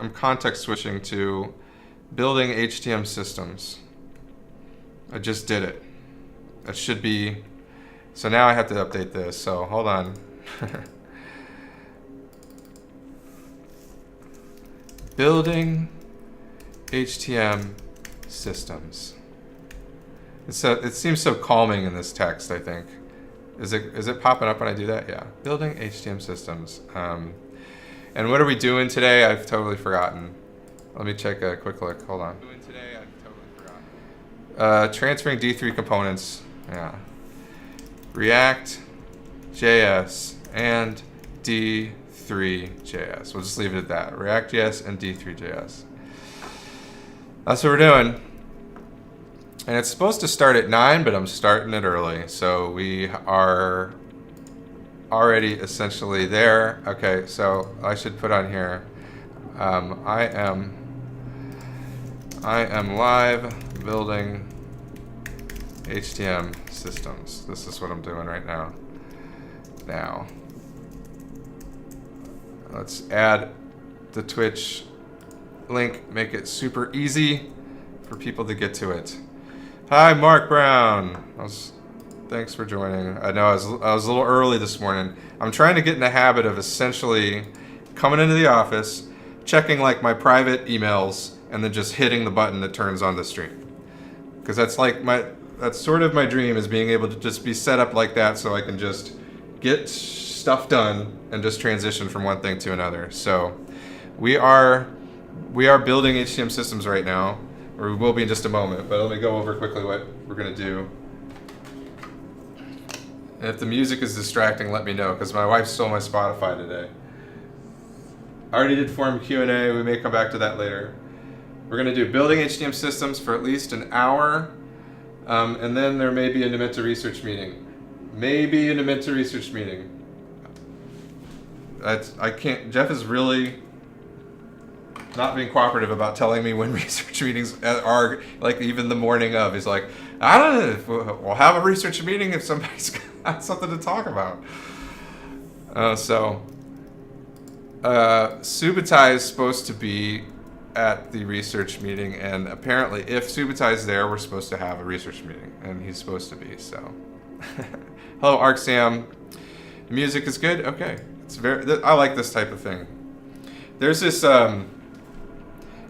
I'm context switching to building HTML systems. I just did it. That should be, so now I have to update this, so hold on. Building HTML systems. It seems so calming in this text, I think. Is it popping up when I do that? Yeah. Building HTML systems. And what are we doing today? I've totally forgotten. Let me check a quick look. Hold on. Today, I've totally forgotten. Transferring D3 components. Yeah. ReactJS and D3JS. We'll just leave it at that. ReactJS and D3JS. That's what we're doing. And it's supposed to start at 9, but I'm starting it early. So we are already essentially there. Okay, so I should put on here, I am live building HTML systems. This is what I'm doing right now. Now, let's add the Twitch link, make it super easy for people to get to it. Hi, Mark Brown. Thanks for joining. I know I was a little early this morning. I'm trying to get in the habit of essentially coming into the office, checking like my private emails, and then just hitting the button that turns on the stream. Because that's sort of my dream, is being able to just be set up like that so I can just get stuff done and just transition from one thing to another. So we are building HTML systems right now. Or we will be in just a moment, but let me go over quickly what we're going to do. And if the music is distracting, let me know, because my wife stole my Spotify today. I already did form Q&A. We may come back to that later. We're going to do building HTML systems for at least an hour, and then there may be a Numenta research meeting. Maybe a Numenta research meeting. I can't. Jeff is really not being cooperative about telling me when research meetings are, like even the morning of. He's like, I don't know if we'll have a research meeting if somebody's got something to talk about. Subutai is supposed to be at the research meeting, and apparently if Subutai is there, we're supposed to have a research meeting, and he's supposed to be, so. Hello, ArcSam. Music is good? Okay. I like this type of thing. There's this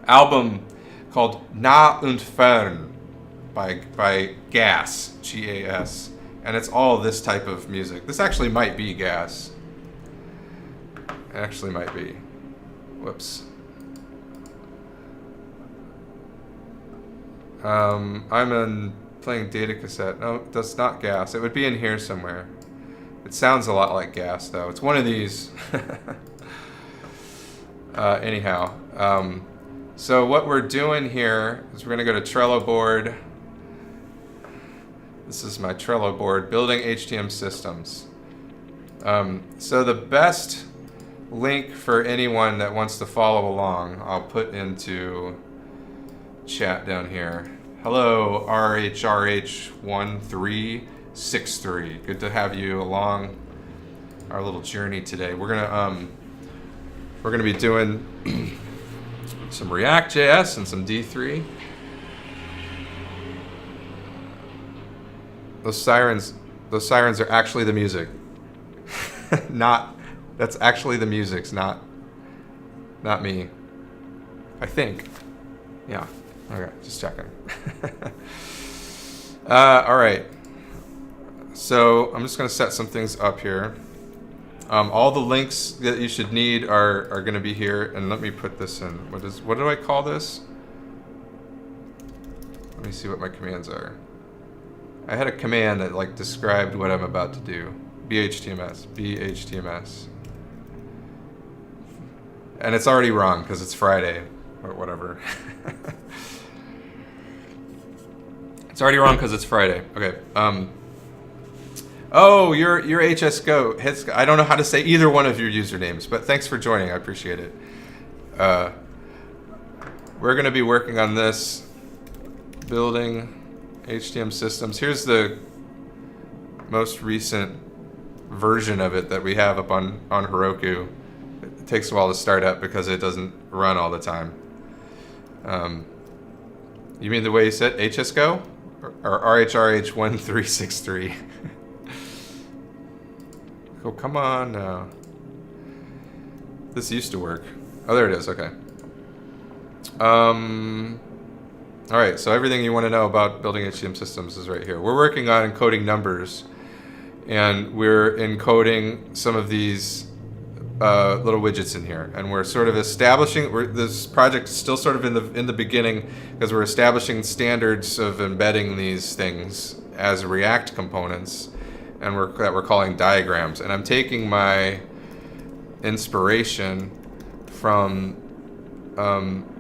album called Na und Fern by Gas, G-A-S, and it's all this type of music. This actually might be Gas. It actually might be. Whoops. I'm playing data cassette. No, that's not Gas. It would be in here somewhere. It sounds a lot like Gas, though. It's one of these. Anyhow. So what we're doing here is we're going to go to Trello board. This is my Trello board, building HTML systems. So the best link for anyone that wants to follow along, I'll put into chat down here. Hello, RHRH1363. Good to have you along our little journey today. We're gonna be doing some ReactJS and some D3. Those sirens are actually the music. That's actually the music's not me. I think. Yeah. Okay, just checking. All right. So I'm just going to set some things up here. All the links that you should need are going to be here. And let me put this in. What do I call this? Let me see what my commands are. I had a command that like described what I'm about to do. BHTMS. And it's already wrong because it's Friday or whatever. It's already wrong because it's Friday. Okay. Oh, you're HSGO. I don't know how to say either one of your usernames, but thanks for joining. I appreciate it. We're going to be working on this, building HTML systems. Here's the most recent version of it that we have up on Heroku. It takes a while to start up because it doesn't run all the time. You mean the way you said HSGO? Or RHRH1363? Oh, come on now. This used to work. Oh, there it is. Okay. All right. So everything you want to know about building HTML systems is right here. We're working on encoding numbers, and we're encoding some of these little widgets in here, and we're sort of establishing. This project is still sort of in the beginning because we're establishing standards of embedding these things as React components, and we're calling diagrams. And I'm taking my inspiration from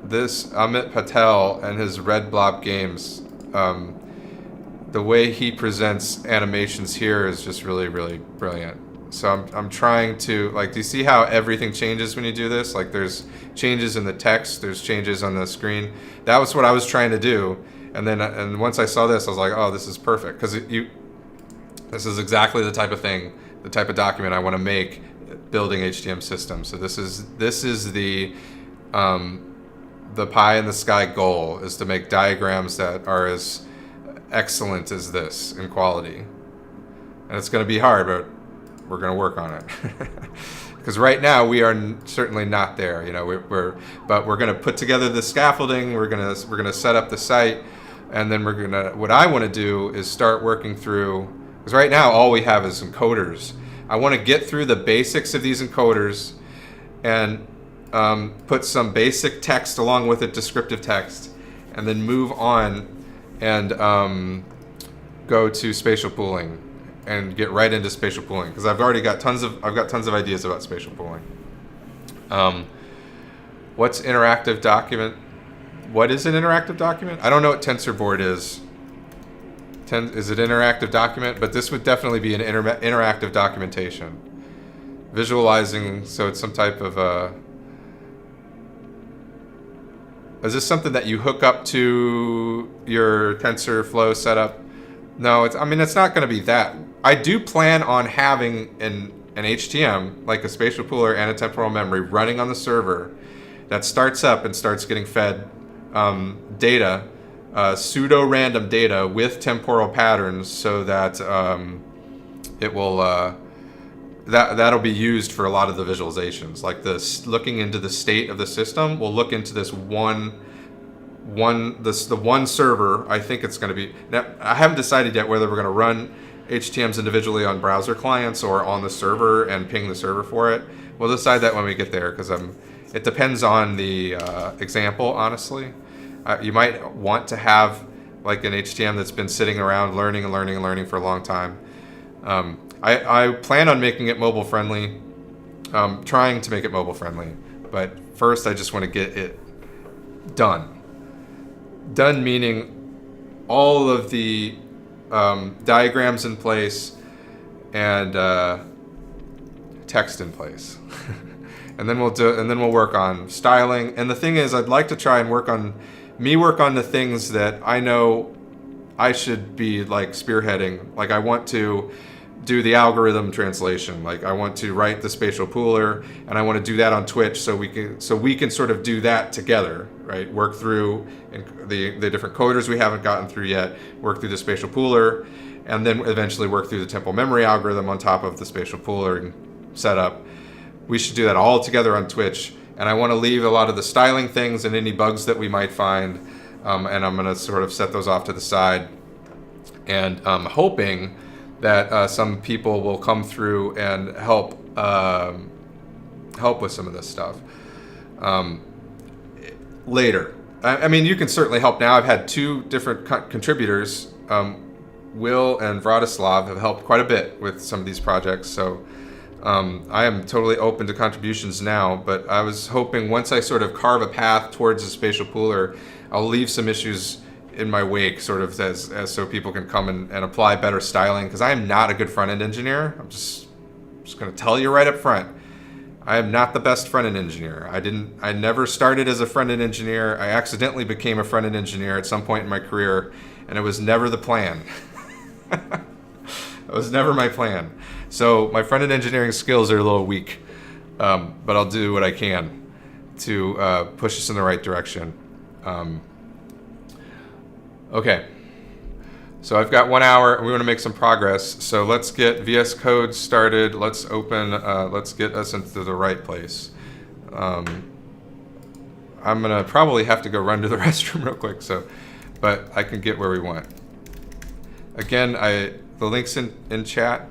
this Amit Patel and his Red Blob Games. The way he presents animations here is just really, really brilliant. So I'm trying to, like, do you see how everything changes when you do this? Like, there's changes in the text, there's changes on the screen. That was what I was trying to do. And once I saw this, I was like, oh, this is perfect. Because this is exactly the type of thing, the type of document I want to make building HTML systems. So this is the pie in the sky goal, is to make diagrams that are as excellent as this in quality. And it's going to be hard, but we're going to work on it. Because right now we are certainly not there. You know, but we're going to put together the scaffolding. We're going to set up the site, and then what I want to do is start working through. Because right now all we have is encoders. I want to get through the basics of these encoders, and put some basic text along with it, descriptive text, and then move on and go to spatial pooling and get right into spatial pooling, because I've got tons of ideas about spatial pooling. What's interactive document? What is an interactive document? I don't know what TensorBoard is. Is it interactive document? But this would definitely be an interactive documentation. Visualizing, so it's some type of is this something that you hook up to your TensorFlow setup? No, it's not going to be that. I do plan on having an HTM, like a spatial pooler and a temporal memory, running on the server that starts up and starts getting fed data, pseudo-random data with temporal patterns, so that it will that'll be used for a lot of the visualizations. Like this, looking into the state of the system, we'll look into this the one server. I think it's going to be. Now, I haven't decided yet whether we're going to run HTMs individually on browser clients or on the server and ping the server for it. We'll decide that when we get there, because it depends on the example, honestly. You might want to have like an HTM that's been sitting around learning for a long time. I plan on making it mobile friendly, trying to make it mobile friendly, but first I just want to get it done. Done meaning all of the diagrams in place and text in place. And then we'll work on styling. And the thing is, I'd like to try and work on the things that I know I should be like spearheading. Like I want to do the algorithm translation. Like I want to write the spatial pooler, and I want to do that on Twitch, so we can sort of do that together, right? Work through the different coders we haven't gotten through yet, work through the spatial pooler, and then eventually work through the temporal memory algorithm on top of the spatial pooler setup. We should do that all together on Twitch, and I want to leave a lot of the styling things and any bugs that we might find, and I'm going to sort of set those off to the side, and I'm hoping that some people will come through and help with some of this stuff later. I mean, you can certainly help now. I've had two different contributors. Will and Vratislav have helped quite a bit with some of these projects, so I am totally open to contributions now, but I was hoping once I sort of carve a path towards a spatial pooler, I'll leave some issues in my wake, sort of as so people can come and apply better styling, because I am not a good front-end engineer. I'm just going to tell you right up front. I am not the best front-end engineer. I never started as a front-end engineer. I accidentally became a front-end engineer at some point in my career, and it was never the plan. It was never my plan. So my front-end engineering skills are a little weak, but I'll do what I can push us in the right direction. Okay. So I've got 1 hour, and we want to make some progress. So let's get VS Code started. Let's let's get us into the right place. I'm gonna probably have to go run to the restroom real quick. But I can get where we want. Again, the link's in chat.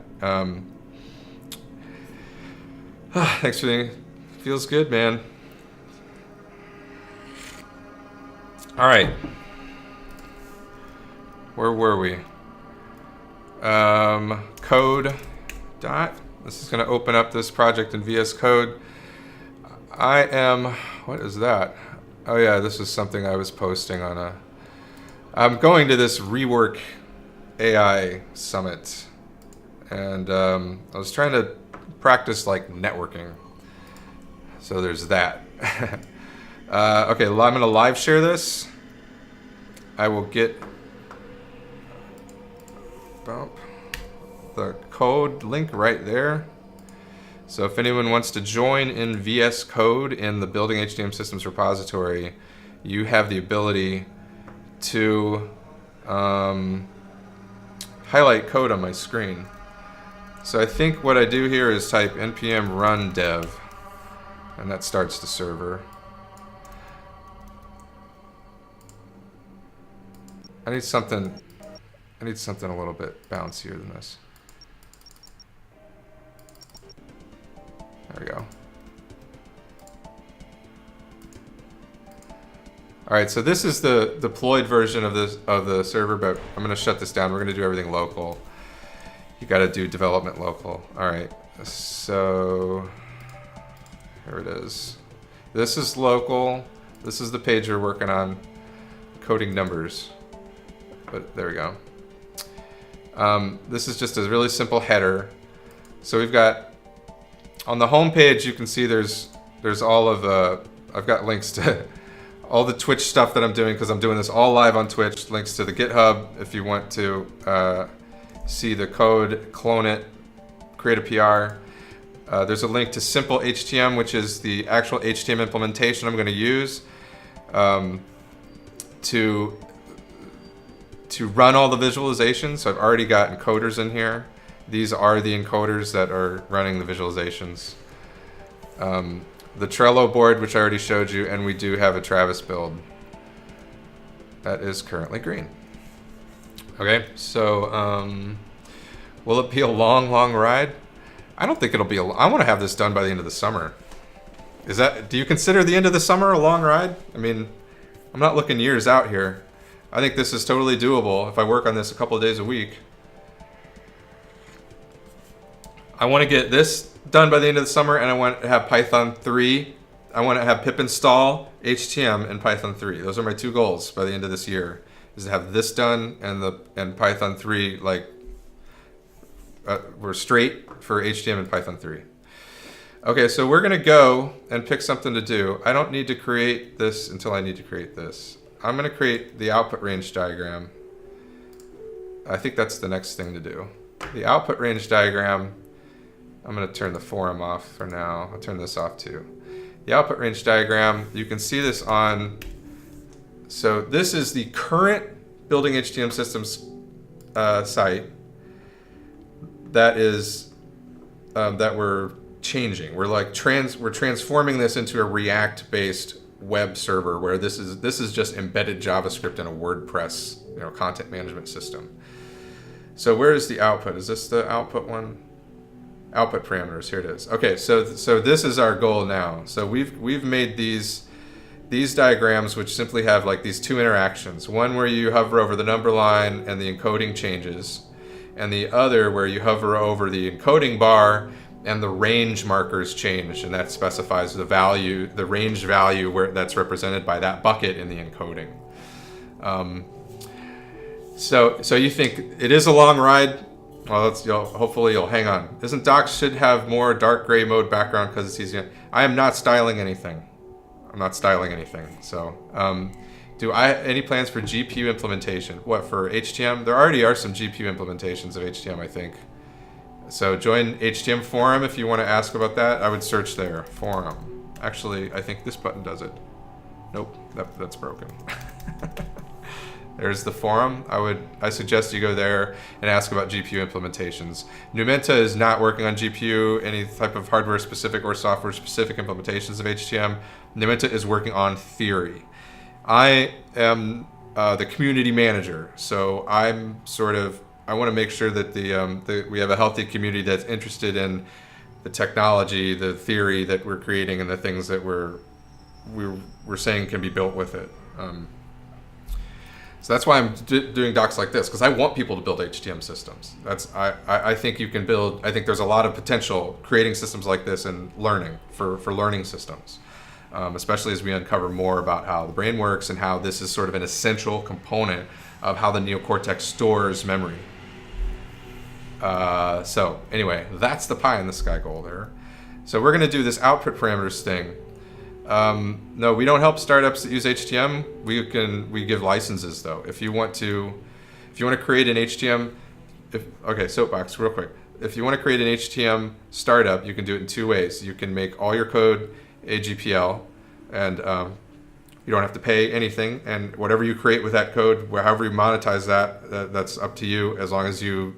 Thanks for the, feels good, man. All right. Where were we? Code dot. This is going to open up this project in VS Code. What is that? Oh yeah, this is something I was posting on I'm going to this Rework AI Summit. And I was trying to practice like networking. So there's that. Okay, I'm going to live share this. I will get the code link right there. So if anyone wants to join in VS Code in the Building HTML Systems repository, you have the ability to highlight code on my screen. So I think what I do here is type npm run dev, and that starts the server. I need something a little bit bouncier than this. There we go. All right, so this is the deployed version of the server, but I'm going to shut this down. We're going to do everything local. You got to do development local. All right, so here it is. This is local. This is the page we're working on, coding numbers. But there we go. This is just a really simple header. So we've got, on the home page, you can see there's all of the, I've got links to all the Twitch stuff that I'm doing because I'm doing this all live on Twitch. Links to the GitHub if you want to see the code, clone it, create a PR. There's a link to Simple HTML, which is the actual HTML implementation I'm going to use to run all the visualizations. So I've already got encoders in here. These are the encoders that are running the visualizations. The Trello board, which I already showed you, and we do have a Travis build that is currently green. Okay, so will it be a long, long ride? I don't think it'll be I want to have this done by the end of the summer. Do you consider the end of the summer a long ride? I mean, I'm not looking years out here. I think this is totally doable if I work on this a couple of days a week. I want to get this done by the end of the summer, and I want to have Python 3. I want to have pip install HTML in Python 3. Those are my two goals by the end of this year, is to have this done and Python 3, like, we're straight for HTML and Python 3. Okay, so we're going to go and pick something to do. I don't need to create this until I need to create this. I'm going to create the output range diagram. I think that's the next thing to do. The output range diagram, I'm going to turn the forum off for now. I'll turn this off too. The output range diagram, you can see this on, so this is the current Building HTML Systems site that is, that we're changing. We're like we're transforming this into a React-based web server where this is just embedded JavaScript in a WordPress, content management system. So where is the output? Is this the output one? Output parameters, here it is. Okay, so this is our goal now. So we've made these diagrams which simply have like these two interactions. One where you hover over the number line and the encoding changes, and the other where you hover over the encoding bar and the range markers change, and that specifies the value, the range value where that's represented by that bucket in the encoding. So you think it is a long ride? Well, hopefully you'll hang on. Isn't Docs should have more dark gray mode background because it's easier? I am not styling anything. I'm not styling anything. So, do I any plans for GPU implementation? What, for HTML? There already are some GPU implementations of HTML, I think. So join HTML forum if you want to ask about that. I would search there, forum. Actually, I think this button does it. Nope, that's broken. There's the forum. I suggest you go there and ask about GPU implementations. Numenta is not working on GPU, any type of hardware specific or software specific implementations of HTM. Numenta is working on theory. I am the community manager, so I want to make sure that we have a healthy community that's interested in the technology, the theory that we're creating, and the things that we're saying can be built with it. So that's why I'm doing docs like this, because I want people to build HTM systems. I think you can build. I think there's a lot of potential creating systems like this and learning for learning systems, especially as we uncover more about how the brain works and how this is sort of an essential component of how the neocortex stores memory. So anyway, that's the pie in the sky goal there. So we're going to do this output parameters thing. No, we don't help startups that use HTM. We give licenses though. If you want to create an HTM, okay, soapbox real quick. If you want to create an HTM startup, you can do it in two ways. You can make all your code AGPL, and you don't have to pay anything. And whatever you create with that code, however you monetize that, that's up to you, as long as you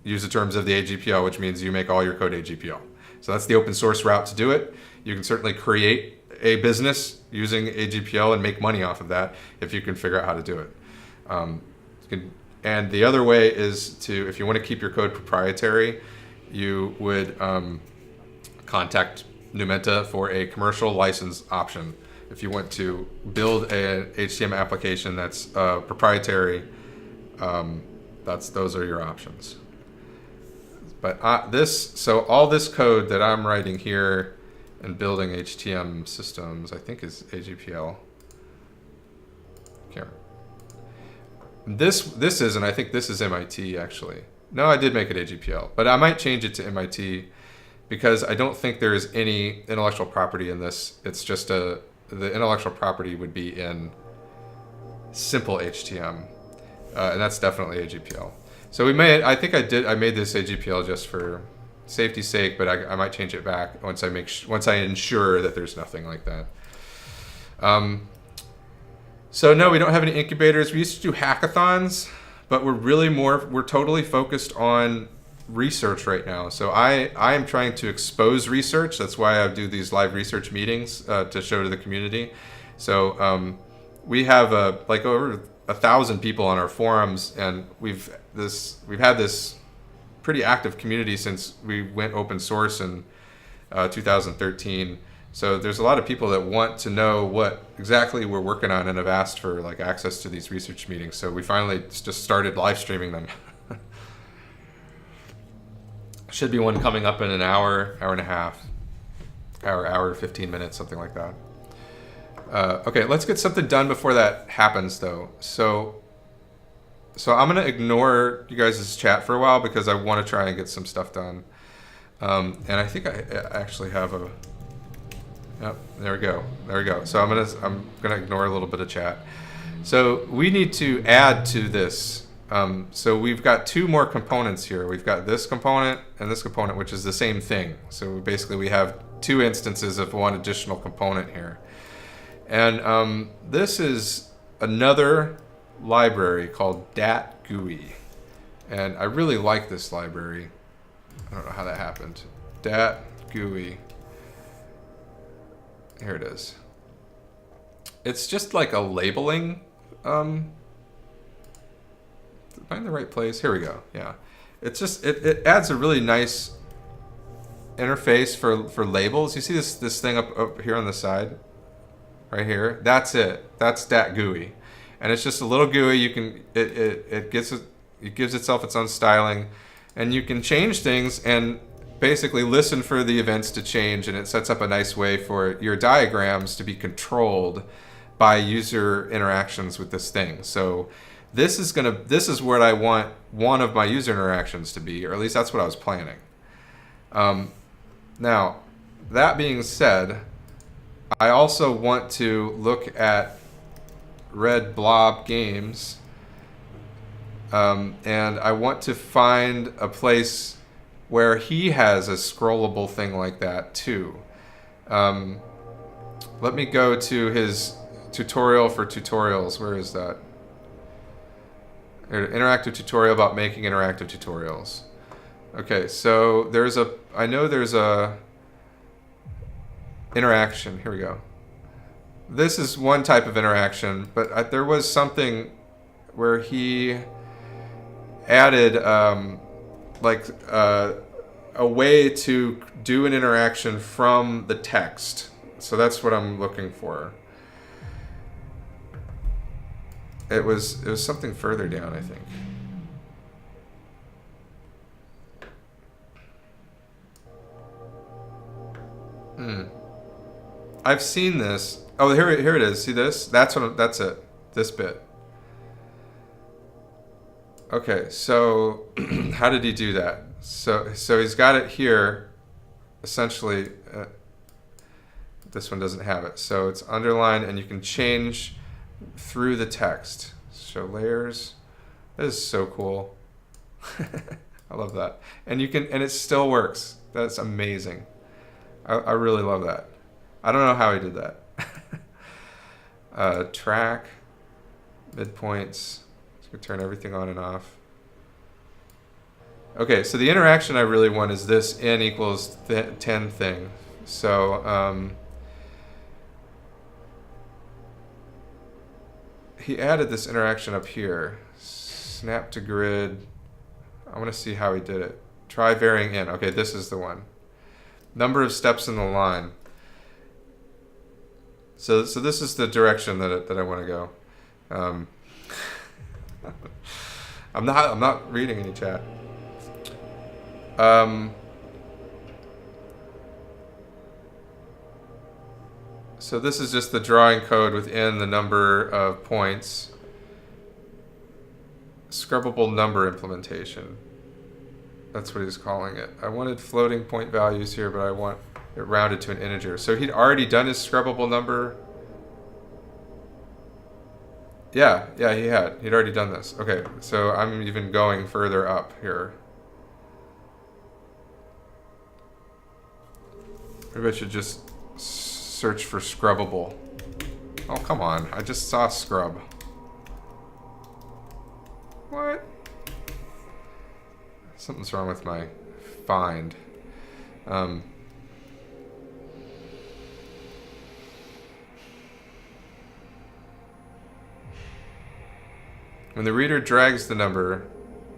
use the terms of the AGPL, which means you make all your code AGPL. So that's the open source route to do it. You can certainly create a business using AGPL and make money off of that if you can figure out how to do it. And the other way is if you want to keep your code proprietary, you would contact Numenta for a commercial license option. If you want to build an HTML application that's proprietary, those are your options. But all this code that I'm writing here and building HTM systems, I think is AGPL. Can't remember. This is, and I think this is MIT actually. No, I did make it AGPL, but I might change it to MIT because I don't think there is any intellectual property in this. It's just the intellectual property would be in simple HTM, and that's definitely AGPL. So I made this AGPL just for safety's sake, but I might change it back once I ensure that there's nothing like that. So no, we don't have any incubators. We used to do hackathons, but we're totally focused on research right now. So I am trying to expose research. That's why I do these live research meetings to show to the community. So we have like over 1,000 people on our forums, and we've had this pretty active community since we went open source in 2013. So there's a lot of people that want to know what exactly we're working on and have asked for like access to these research meetings. So we finally just started live streaming them. Should be one coming up in an hour and a half, hour 15 minutes, something like that. Okay, let's get something done before that happens though. So I'm going to ignore you guys' chat for a while because I want to try and get some stuff done. And I think I actually have yep, there we go. So I'm gonna ignore a little bit of chat. So we need to add to this. So we've got two more components here. We've got this component and this component, which is the same thing. So basically we have two instances of one additional component here. And this is another library called dat-GUI, and I really like this library. I don't know how that happened. Dat-GUI. Here it is. It's just like a labeling. Am I in the right place? Here we go. Yeah. It's just it adds a really nice interface for labels. You see this thing up here on the side, right here. That's it. That's dat-GUI. And it's just a little GUI. It gives itself its own styling, and you can change things and basically listen for the events to change, and it sets up a nice way for your diagrams to be controlled by user interactions with this thing. So this is what I want one of my user interactions to be, or at least that's what I was planning. Now, that being said, I also want to look at Red Blob Games, and I want to find a place where he has a scrollable thing like that too. Let me go to his tutorial for tutorials. Where is that? Interactive tutorial about making interactive tutorials. Okay, so I know there's a interaction. Here we go. This is one type of interaction, but there was something where he added a way to do an interaction from the text. So that's what I'm looking for. It was something further down, I think. I've seen this. Oh, here it is. See this? That's it. This bit. Okay, so how did he do that? So he's got it here. Essentially, this one doesn't have it. So it's underlined, and you can change through the text. Show layers. That is so cool. I love that. And it still works. That's amazing. I really love that. I don't know how he did that. Track, midpoints. So we turn everything on and off. Okay, so the interaction I really want is this n equals 10 thing. So he added this interaction up here. Snap to grid. I want to see how he did it. Try varying in. Okay, this is the one. Number of steps in the line. So this is the direction that I want to go. I'm not reading any chat. So this is just the drawing code within the number of points. Scrubbable number implementation. That's what he's calling it. I wanted floating point values here, but I want it rounded to an integer. So he'd already done his scrubbable number. Yeah, he had. He'd already done this. Okay, so I'm even going further up here. Maybe I should just search for scrubbable. Oh, come on. I just saw scrub. What? Something's wrong with my find. When the reader drags the number,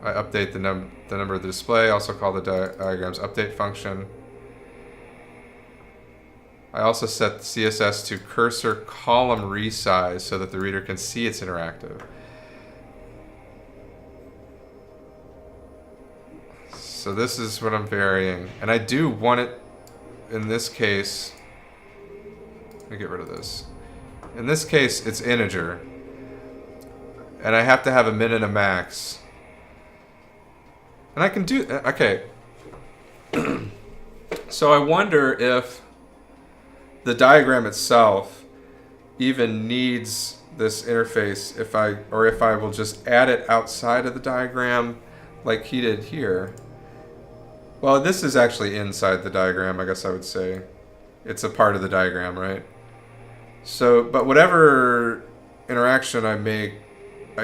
I update the number of the display, also call the diagram's update function. I also set CSS to cursor column resize so that the reader can see it's interactive. So this is what I'm varying. And I do want it, in this case, let me get rid of this. In this case, it's integer. And I have to have a min and a max. And I can do, okay. So I wonder if the diagram itself even needs this interface if I will just add it outside of the diagram like he did here. Well, this is actually inside the diagram, I guess I would say. It's a part of the diagram, right? So, but whatever interaction I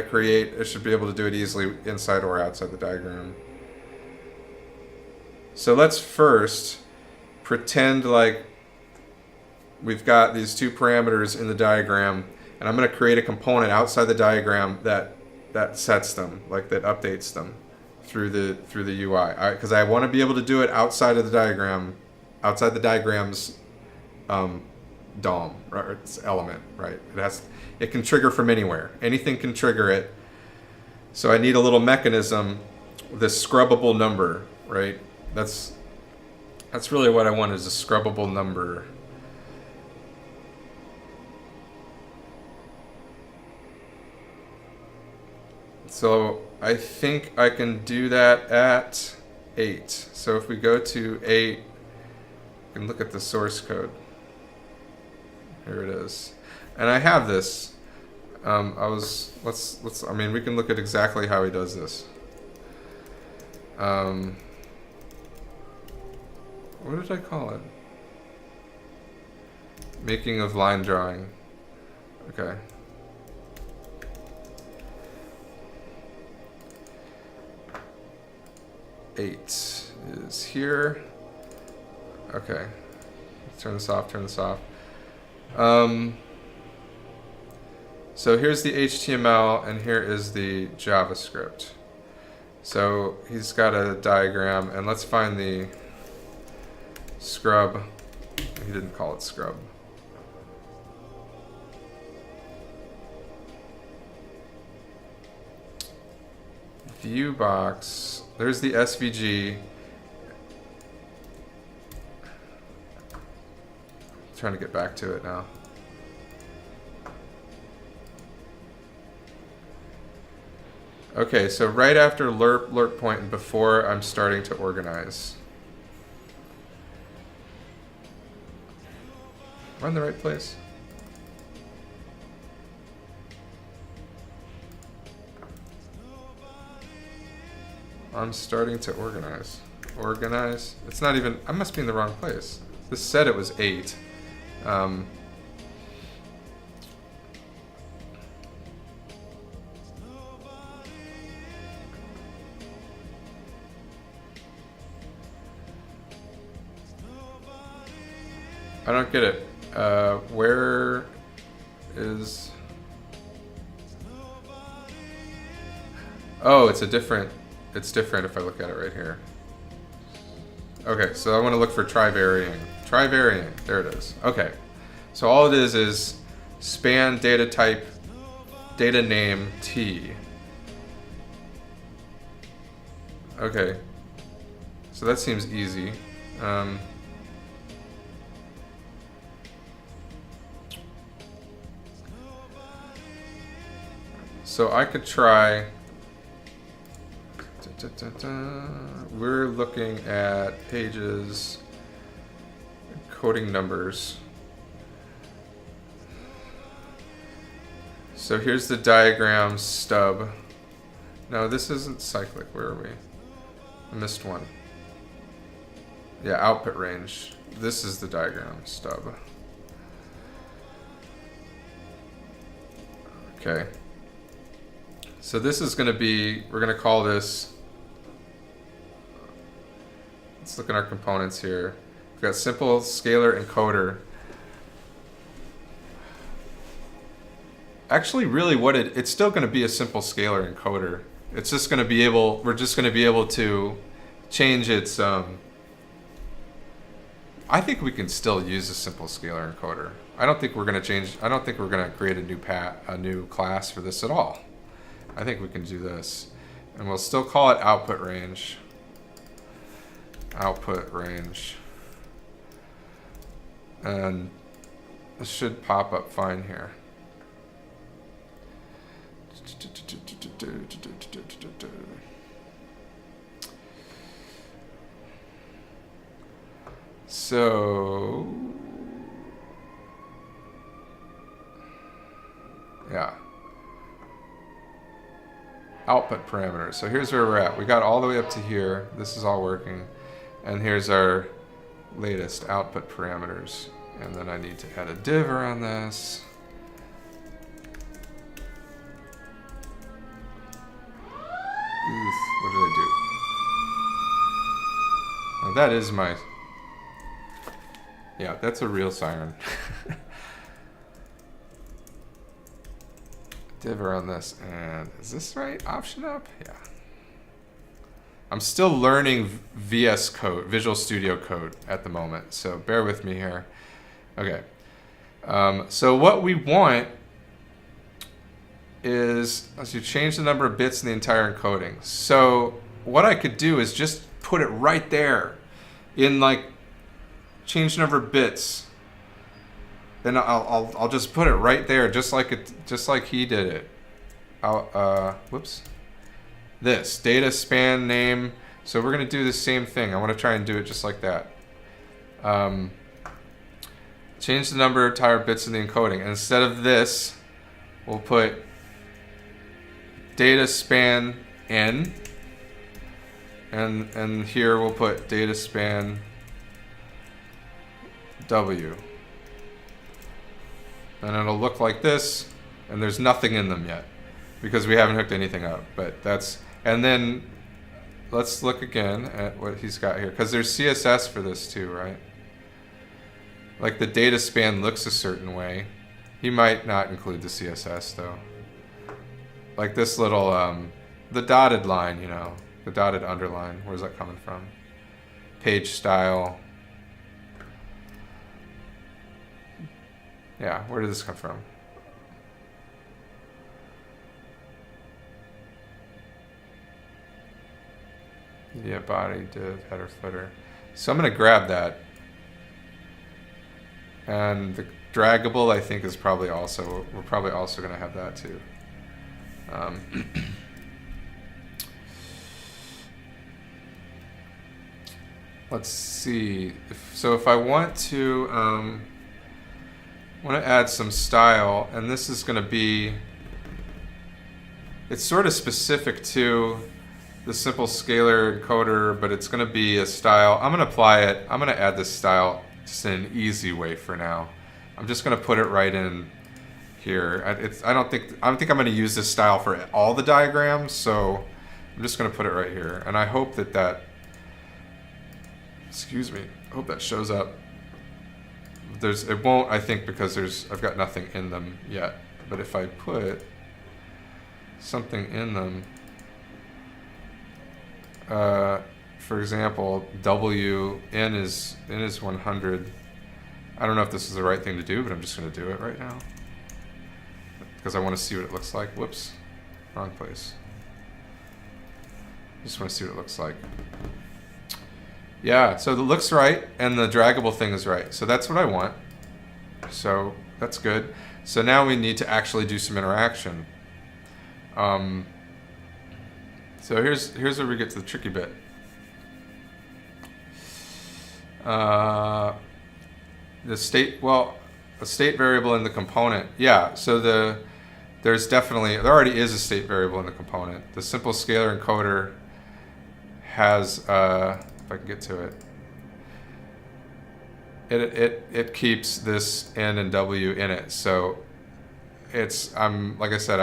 create, I should be able to do it easily inside or outside the diagram. So let's first pretend like we've got these two parameters in the diagram, and I'm going to create a component outside the diagram that sets them, like that updates them through the UI. Because I want to be able to do it outside of the diagram, outside the diagram's DOM, right? It's element, right? It can trigger from anywhere. Anything can trigger it. So I need a little mechanism, this scrubbable number, right? That's really what I want, is a scrubbable number. So I think I can do that at 8. So if we go to 8, you can look at the source code. Here it is. And I have this. I mean, we can look at exactly how he does this. What did I call it? Making of line drawing. Okay. Eight is here. Okay. Turn this off, turn this off. So here's the HTML and here is the JavaScript. So he's got a diagram, and let's find the scrub. He didn't call it scrub. View box. There's the SVG. Trying to get back to it now. Okay, so right after lerp point and before I'm starting to organize. Am I in the right place? I'm starting to organize. Organize. It's not even, I must be in the wrong place. This said it was 8. I don't get it. Where is... Oh, it's different if I look at it right here. Okay, so I want to look for try varying. Try varying, there it is. Okay, so all it is span data type, data name, T. Okay, so that seems easy. So I could try, we're looking at pages, coding numbers. So here's the diagram stub. No, this isn't cyclic, where are we? I missed one. Yeah, output range. This is the diagram stub. Okay. So this is going to be, we're going to call this, let's look at our components here. We've got simple scalar encoder. Actually, really what it's still going to be a simple scalar encoder. It's just going to be able, we're just going to be able to change its, I think we can still use a simple scalar encoder. I don't think we're going to change, I don't think we're going to create a new class for this at all. I think we can do this. And we'll still call it output range. Output range. And this should pop up fine here. So, yeah. Output parameters. So here's where we're at. We got all the way up to here. This is all working. And here's our latest output parameters. And then I need to add a div around this. Oof, what did I do? Now that is my... Yeah, that's a real siren. Div around this, and is this right? Option up? Yeah. I'm still learning VS Code, Visual Studio Code at the moment, so bear with me here. Okay. So what we want is, as you change the number of bits in the entire encoding. So what I could do is just put it right there in like change number of bits. Then I'll just put it right there, just like he did it. Whoops. This data span name. So we're gonna do the same thing. I want to try and do it just like that. Change the number of entire bits in the encoding. And instead of this, we'll put data span n. And here we'll put data span w. And it'll look like this, and there's nothing in them yet because we haven't hooked anything up. But that's, and then let's look again at what he's got here, because there's CSS for this too, right? Like the data span looks a certain way. He might not include the CSS though. Like this little, the dotted line, you know, the dotted underline, where's that coming from? Page style. Yeah, where did this come from? Yeah, body, div, header, footer. So I'm going to grab that. And the draggable, I think, is probably also, we're probably also going to have that too. Let's see. So if I want to add some style, and this is going to be, it's sort of specific to the simple scalar encoder, but it's going to be a style. I'm going to apply it. I'm going to add this style just in an easy way for now. I'm just going to put it right in here. I don't think I'm going to use this style for all the diagrams, so I'm just going to put it right here. And I hope that excuse me, I hope that shows up. It won't, I think, because I've got nothing in them yet. But if I put something in them, for example, n is 100. I don't know if this is the right thing to do, but I'm just going to do it right now because I want to see what it looks like. Whoops, wrong place. Just want to see what it looks like. Yeah, so it looks right, and the draggable thing is right. So that's what I want. So that's good. So now we need to actually do some interaction. So here's where we get to the tricky bit. The state, well, a state variable in the component. Yeah, so there already is a state variable in the component. The simple scalar encoder has, if I can get to it, it keeps this N and W in it. So it's, like I said,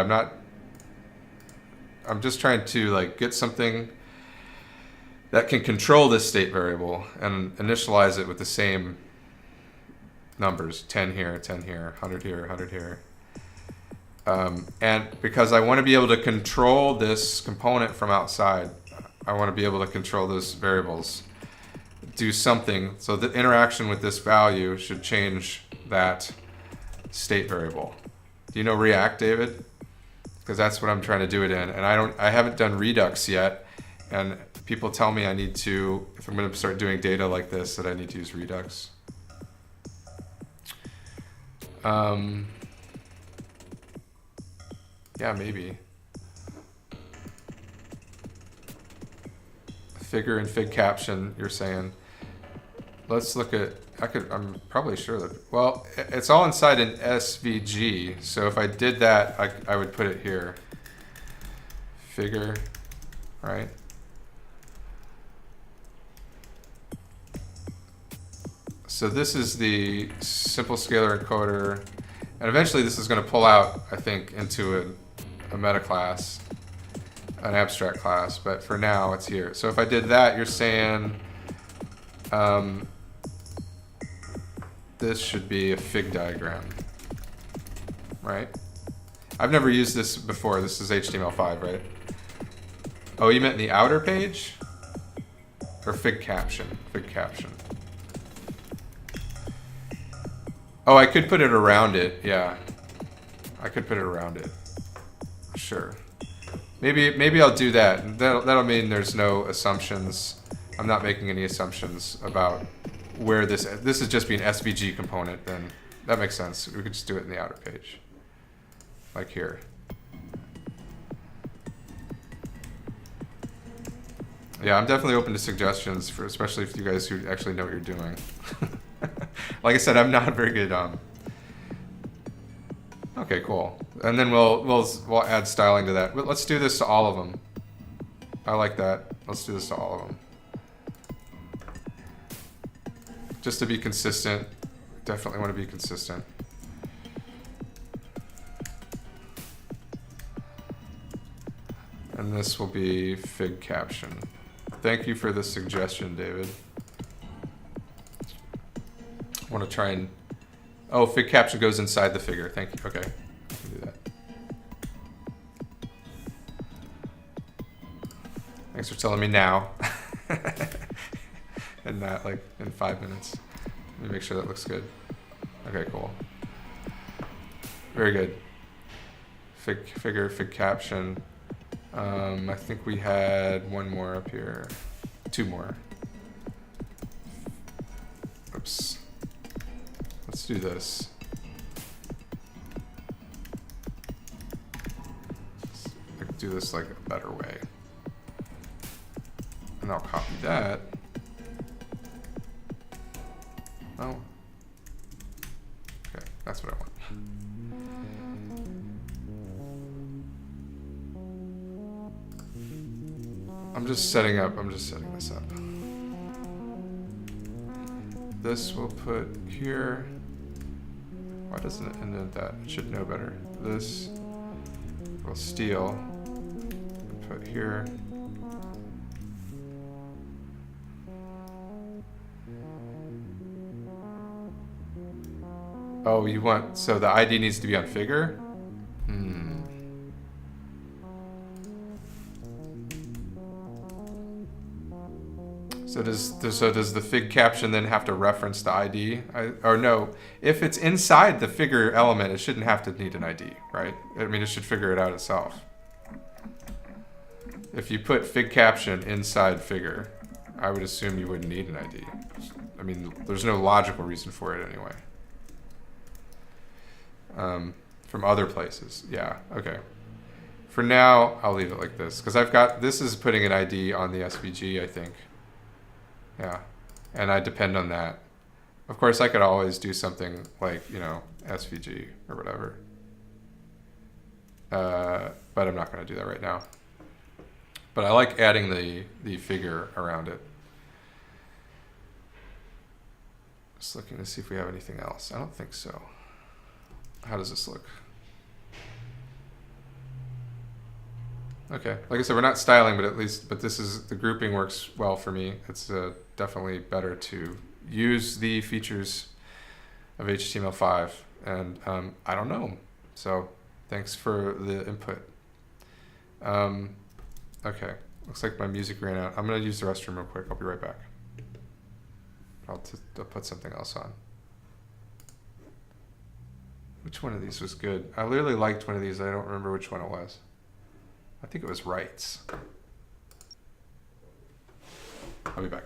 I'm just trying to like get something that can control this state variable and initialize it with the same numbers, 10 here, 10 here, 100 here, 100 here. And because I want to be able to control this component from outside, I want to be able to control those variables, do something. So the interaction with this value should change that state variable. Do you know React, David? Because that's what I'm trying to do it in. And I haven't done Redux yet. And people tell me I need to, if I'm going to start doing data like this, that I need to use Redux. Yeah, maybe. Figure and fig caption, you're saying. Let's look at, I'm probably sure that, well, it's all inside an SVG. So if I did that, I would put it here. Figure, right? So this is the simple scalar encoder. And eventually this is going to pull out, I think, into a meta class, an abstract class. But for now, it's here. So if I did that, you're saying this should be a fig diagram, right? I've never used this before. This is HTML5, right? Oh, you meant in the outer page? Or fig caption? Fig caption. Oh, I could put it around it. Yeah, I could put it around it. Sure. Maybe I'll do that. That'll mean there's no assumptions. I'm not making any assumptions about where this is just being an SVG component. Then that makes sense. We could just do it in the outer page, like here. Yeah, I'm definitely open to suggestions for, especially for you guys who actually know what you're doing. Like I said, I'm not very good. Okay, cool. And then we'll add styling to that. Let's do this to all of them. I like that. Let's do this to all of them. Just to be consistent. Definitely want to be consistent. And this will be fig caption. Thank you for the suggestion, David. I want to try and... Oh, fig caption goes inside the figure. Thank you. Okay, I can do that. Thanks for telling me now. And not like in 5 minutes. Let me make sure that looks good. Okay, cool. Very good. Figure, fig caption. I think we had one more up here. Two more. Oops. Let's do this. Let's do this like a better way. And I'll copy that. Oh. Okay, that's what I want. I'm just setting this up. This we'll put here. Why doesn't it indent that? It should know better. This we'll steal. Put here. Oh, you want, so the ID needs to be on figure? So does the fig caption then have to reference the ID? Or no, if it's inside the figure element, it shouldn't have to need an ID, right? I mean, it should figure it out itself. If you put fig caption inside figure, I would assume you wouldn't need an ID. I mean, there's no logical reason for it anyway. From other places, yeah, okay. For now, I'll leave it like this, because I've got, this is putting an ID on the SVG, I think. Yeah, and I depend on that. Of course, I could always do something like, you know, SVG or whatever. But I'm not going to do that right now. But I like adding the figure around it. Just looking to see if we have anything else. I don't think so. How does this look? Okay, like I said, we're not styling, but at least, this is, the grouping works well for me. It's definitely better to use the features of HTML5, and I don't know. So thanks for the input. Okay, looks like my music ran out. I'm gonna use the restroom real quick. I'll be right back. I'll put something else on. Which one of these was good? I literally liked one of these. I don't remember which one it was. I think it was rights. I'll be back.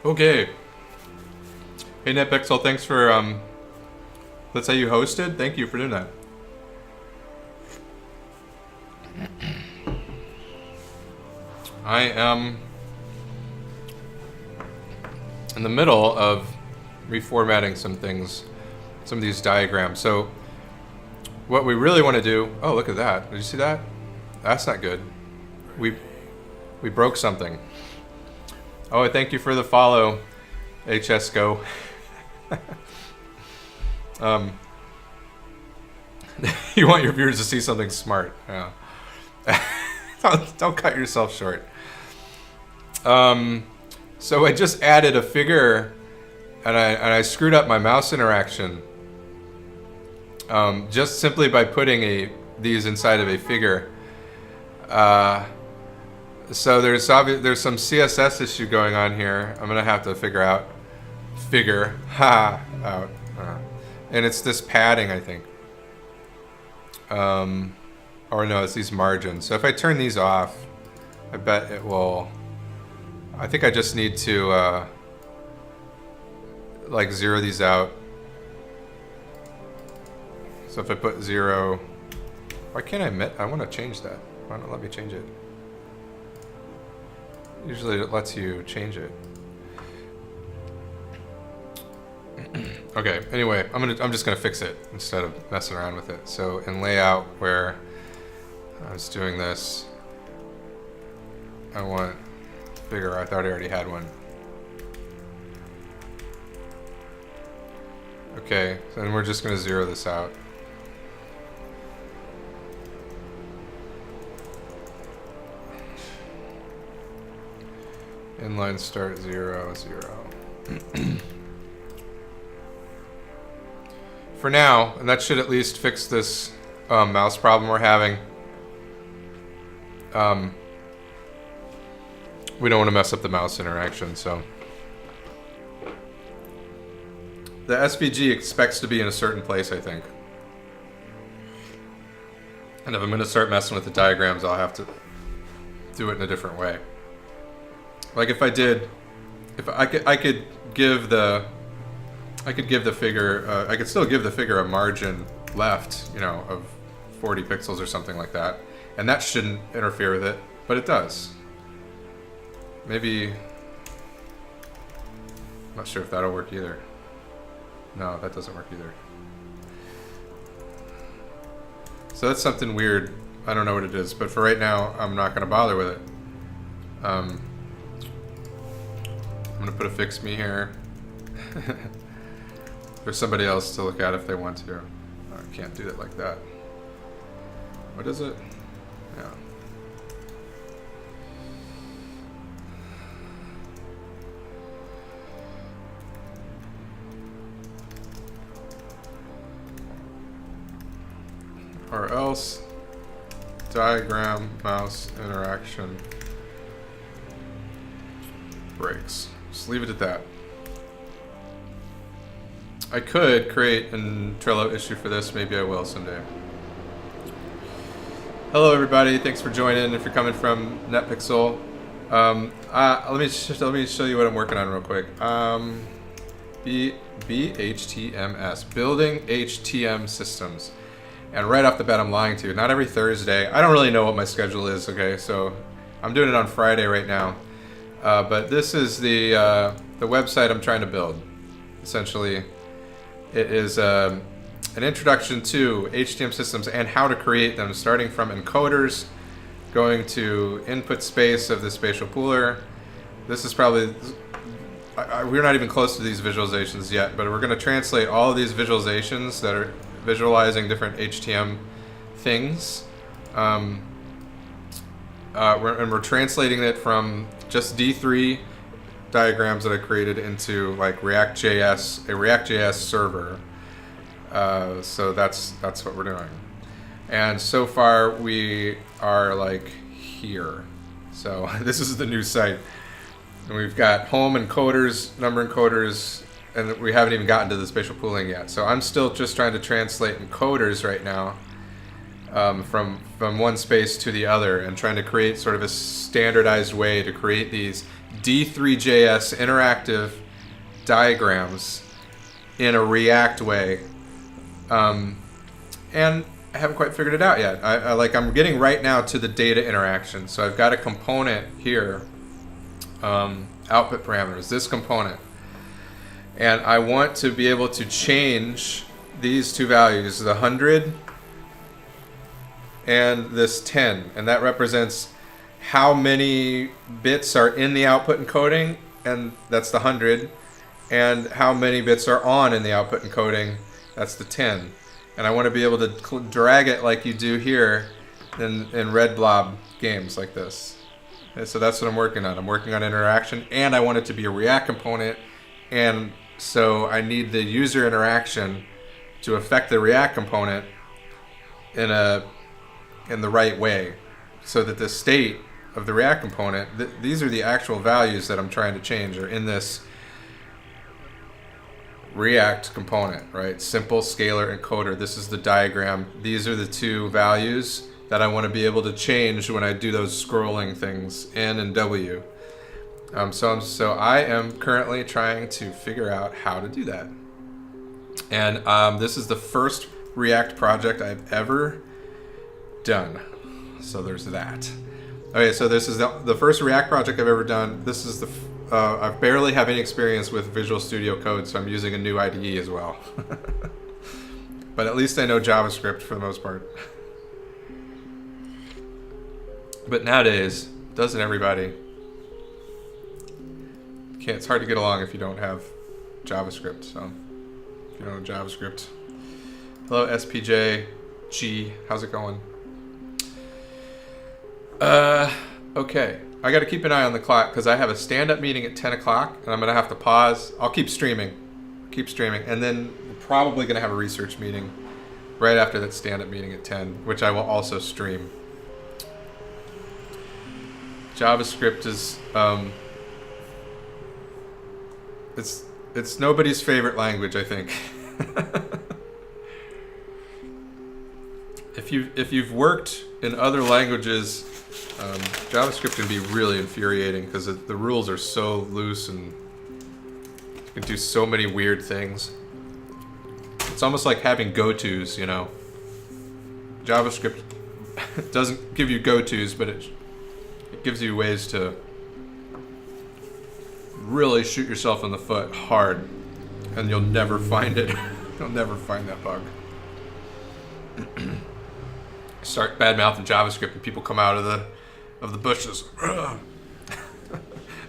Okay. Hey NetPixel, thanks for let's say you hosted. Thank you for doing that. I am in the middle of reformatting some things, some of these diagrams. So what we really want to do, oh, look at that. Did you see that? That's not good. We broke something. Oh, thank you for the follow, HSGO. You want your viewers to see something smart. Yeah. Don't cut yourself short. So I just added a figure, and I screwed up my mouse interaction. Just simply by putting these inside of a figure. So there's some CSS issue going on here. I'm gonna have to figure out, and it's this padding, I think. Or no, it's these margins. So if I turn these off, I bet it will. I think I just need to like zero these out. So if I put 0, why can't I want to change that. Why don't let me change it? Usually it lets you change it. Okay, anyway, I'm just gonna fix it instead of messing around with it. So in layout, where I was doing this, I want figure. I thought I already had one. Okay, then we're just gonna zero this out. Inline start 0, 0. For now, and that should at least fix this mouse problem we're having. We don't want to mess up the mouse interaction, so. The SVG expects to be in a certain place, I think. And if I'm going to start messing with the diagrams, I'll have to do it in a different way. Like if I did, I could give the figure, I could still give the figure a margin left, you know, of 40 pixels or something like that. And that shouldn't interfere with it, but it does. Maybe, I'm not sure if that'll work either. No, that doesn't work either. So that's something weird. I don't know what it is, but for right now, I'm not gonna bother with it. I'm gonna put a fix me here. For somebody else to look at if they want to. I can't do it like that. What is it? Yeah. Or else diagram mouse interaction breaks. Just leave it at that. I could create a Trello issue for this. Maybe I will someday. Hello, everybody. Thanks for joining. If you're coming from NetPixel, let me show you what I'm working on real quick. BHTMS, building HTM systems. And right off the bat, I'm lying to you. Not every Thursday. I don't really know what my schedule is. Okay, so I'm doing it on Friday right now. But this is the website I'm trying to build. Essentially, it is an introduction to HTML systems and how to create them, starting from encoders, going to input space of the spatial pooler. This is probably, we're not even close to these visualizations yet, but we're going to translate all of these visualizations that are visualizing different HTML things. We're translating it from just D3 diagrams that I created into like ReactJS, a ReactJS server. So that's what we're doing. And so far we are like here. So this is the new site. And we've got home encoders, number encoders, and we haven't even gotten to the spatial pooling yet. So I'm still just trying to translate encoders right now. from one space to the other, and trying to create sort of a standardized way to create these D3JS interactive diagrams in a React way. And I haven't quite figured it out yet. I'm getting right now to the data interaction. So I've got a component here, output parameters, this component. And I want to be able to change these two values, the 100 and this 10. And that represents how many bits are in the output encoding, and that's the 100. And how many bits are on in the output encoding, that's the 10. And I want to be able to drag it like you do here in red blob games like this. And so that's what I'm working on. I'm working on interaction, and I want it to be a React component. And so I need the user interaction to affect the React component in the right way, so that the state of the React component, these are the actual values that I'm trying to change, are in this React component, right? Simple, scalar, encoder. This is the diagram. These are the two values that I want to be able to change when I do those scrolling things, N and W. So I am currently trying to figure out how to do that. And this is the first React project I've ever done. So there's that. Okay, so this is the first React project I've ever done. This is I barely have any experience with Visual Studio Code, so I'm using a new IDE as well. But at least I know JavaScript for the most part. But nowadays, doesn't everybody? It's hard to get along if you don't have JavaScript. So if you don't have JavaScript. Hello, SPJ G. How's it going? Okay. I got to keep an eye on the clock because I have a stand-up meeting at 10 o'clock, and I'm going to have to pause. I'll keep streaming. And then we're probably going to have a research meeting right after that stand-up meeting at 10, which I will also stream. JavaScript is, it's nobody's favorite language, I think. If you've worked in other languages, JavaScript can be really infuriating because the rules are so loose and you can do so many weird things. It's almost like having go-tos, you know. JavaScript doesn't give you go-tos, but it gives you ways to really shoot yourself in the foot hard, and you'll never find it. You'll never find that bug. Start bad-mouthing JavaScript and people come out of the bushes. I'm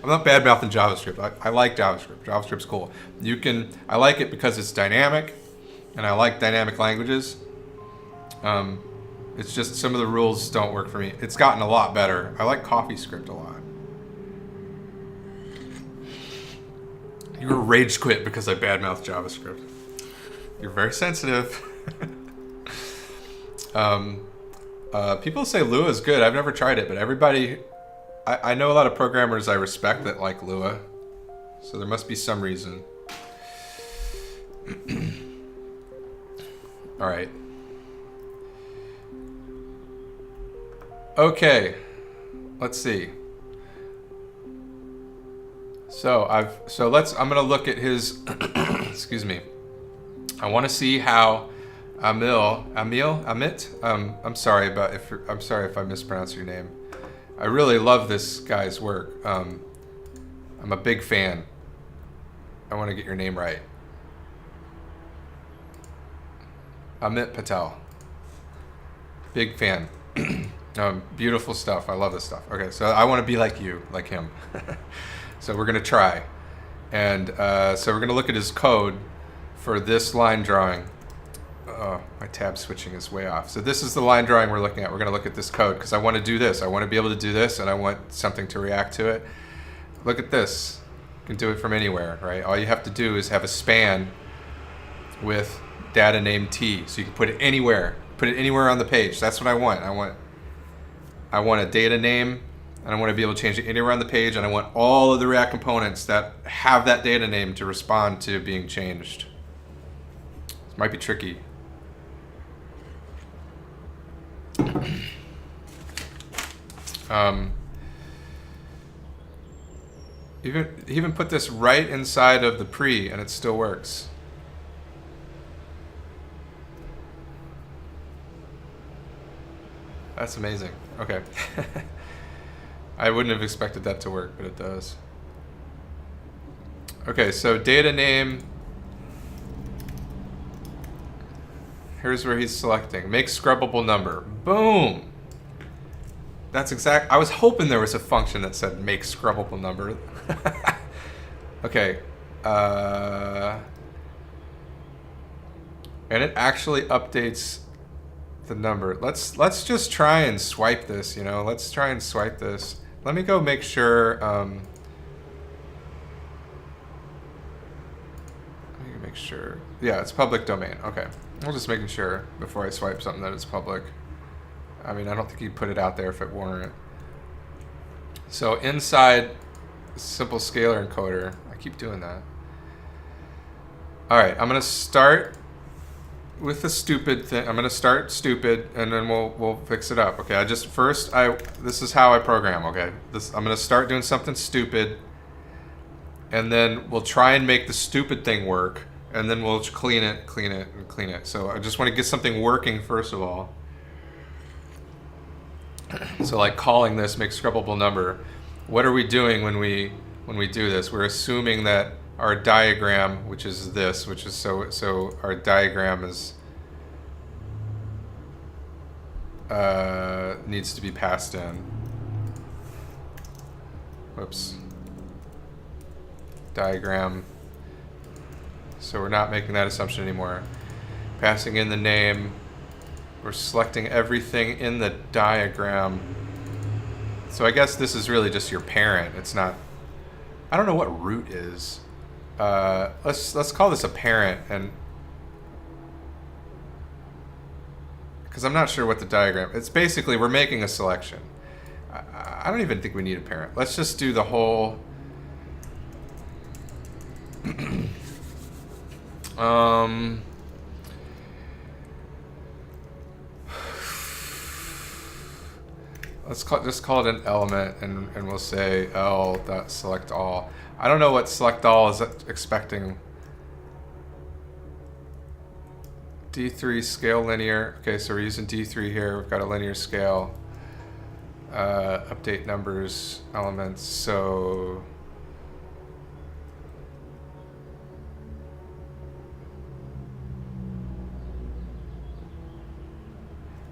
not bad-mouthing JavaScript. I like JavaScript. JavaScript's cool. I like it because it's dynamic, and I like dynamic languages. It's just some of the rules don't work for me. It's gotten a lot better. I like CoffeeScript a lot. You're gonna rage quit because I badmouth JavaScript. You're very sensitive. People say Lua is good. I've never tried it, but everybody, I know a lot of programmers I respect that like Lua, so there must be some reason. All right. Okay, let's see. I'm gonna look at his. Excuse me. I want to see how Amit. I'm sorry if I mispronounce your name. I really love this guy's work. I'm a big fan. I want to get your name right. Amit Patel. Big fan. Beautiful stuff. I love this stuff. Okay, so I want to be like you, like him. So we're gonna try, and so we're gonna look at his code for this line drawing. My tab switching is way off. So this is the line drawing we're looking at. We're gonna look at this code because I want to do this. I want to be able to do this, and I want something to react to it. Look at this. You can do it from anywhere, right? All you have to do is have a span with data name T, so you can put it anywhere. Put it anywhere on the page. That's what I want. I want a data name, and I want to be able to change it anywhere on the page, and I want all of the React components that have that data name to respond to being changed. This might be tricky. Even put this right inside of the pre and it still works. That's amazing. Okay. I wouldn't have expected that to work, but it does. Okay, so data name. Here's where he's selecting. Make scrubbable number. Boom. That's exact. I was hoping there was a function that said make scrubbable number. Okay. And it actually updates the number. Let's just try and swipe this, you know. Let's try and swipe this. Let me go make sure. Let me make sure. Yeah, it's public domain. Okay. I'm just making sure before I swipe something that it's public. I mean, I don't think you'd put it out there if it weren't. So inside simple scalar encoder, I keep doing that. All right, I'm gonna start with the stupid thing. I'm gonna start stupid, and then we'll fix it up. Okay, this is how I program. Okay, I'm gonna start doing something stupid, and then we'll try and make the stupid thing work, and then we'll clean it, and clean it. So I just want to get something working first of all. So like calling this make scrubbable number. What are we doing when we do this? We're assuming that our diagram, which is this, which is so our diagram is needs to be passed in. Whoops. Diagram. So we're not making that assumption anymore. Passing in the name. We're selecting everything in the diagram. So I guess this is really just your parent. It's not. I don't know what root is. Let's call this a parent, and because I'm not sure what the diagram. It's basically we're making a selection. I don't even think we need a parent. Let's just do the whole. Let's just call it an element, and we'll say L.select all. I don't know what select all is expecting. D3 scale linear. Okay, so we're using D3 here. We've got a linear scale. Update numbers, elements. So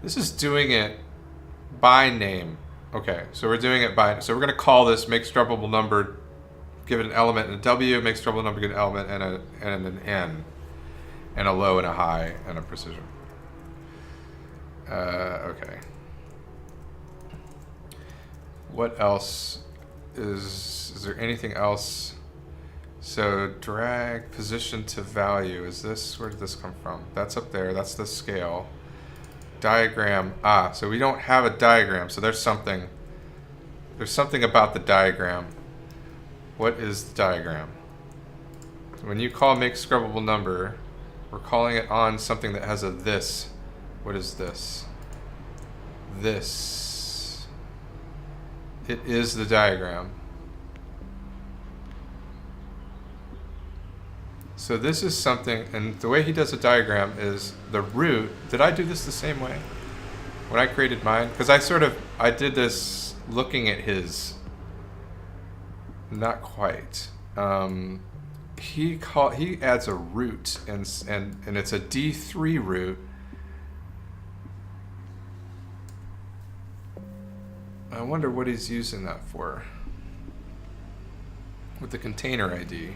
this is doing it by name. Okay, so we're doing it by, so we're going to call this make scrubbable number, give it an element and a W, make scrubbable number, get an element and an N, and a low and a high and a precision. Okay. What else is there anything else? So drag position to value. Is this, where did this come from? That's up there, that's the scale. Diagram, so we don't have a diagram, so there's something about the diagram. What is the diagram? When you call make scrubbable number, we're calling it on something that has a this. What is this? This. It is the diagram. So this is something, and the way he does a diagram is the root. Did I do this the same way when I created mine? Because I did this looking at his. Not quite. He adds a root, and it's a D3 root. I wonder what he's using that for. With the container ID.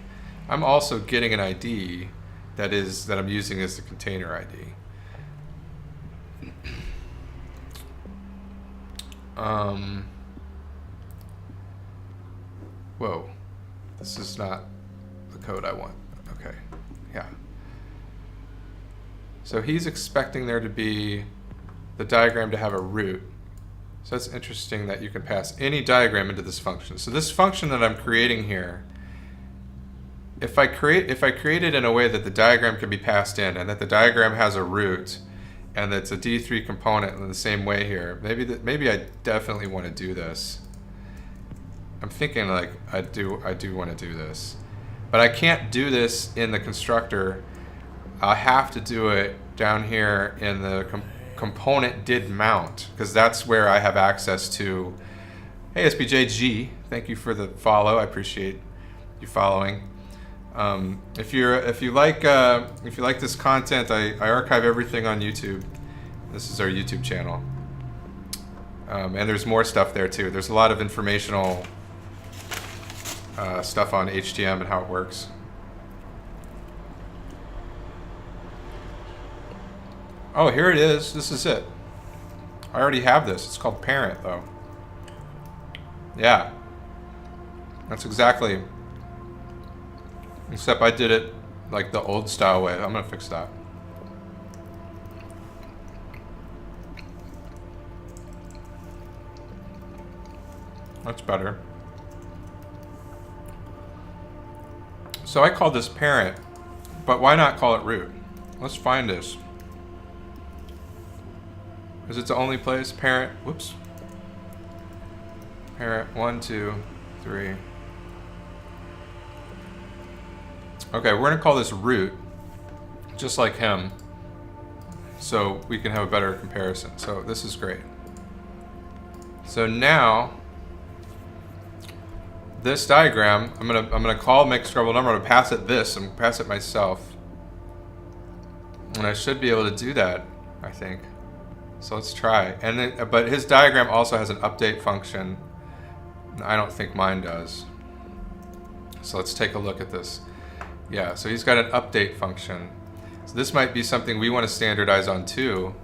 I'm also getting an ID that I'm using as the container ID. Whoa, this is not the code I want. Okay, yeah. So he's expecting there to be the diagram to have a root. So that's interesting that you can pass any diagram into this function. So this function that I'm creating here, if I create it in a way that the diagram can be passed in and that the diagram has a root, and it's a D3 component in the same way here. Maybe I definitely want to do this. I'm thinking like I do want to do this, but I can't do this in the constructor. I'll have to do it down here in the component did mount, because that's where I have access to. Hey SBJG, thank you for the follow. I appreciate you following. If you like this content, I archive everything on YouTube. This is our YouTube channel, and there's more stuff there too. There's a lot of informational stuff on HTML and how it works. Oh, here it is. This is it. I already have this. It's called parent though. Yeah, that's exactly. Except I did it like the old style way. I'm gonna fix that. That's better. So I call this parent, but why not call it root? Let's find this. Is it the only place? Parent, whoops. Parent, 1, 2, 3. Okay, we're gonna call this root, just like him, so we can have a better comparison. So this is great. So now, this diagram, I'm gonna call make scrubbable number. I'm gonna pass it this. I'm gonna pass it myself, and I should be able to do that, I think. So let's try. And then, but his diagram also has an update function. I don't think mine does. So let's take a look at this. Yeah, so he's got an update function. So this might be something we want to standardize on too.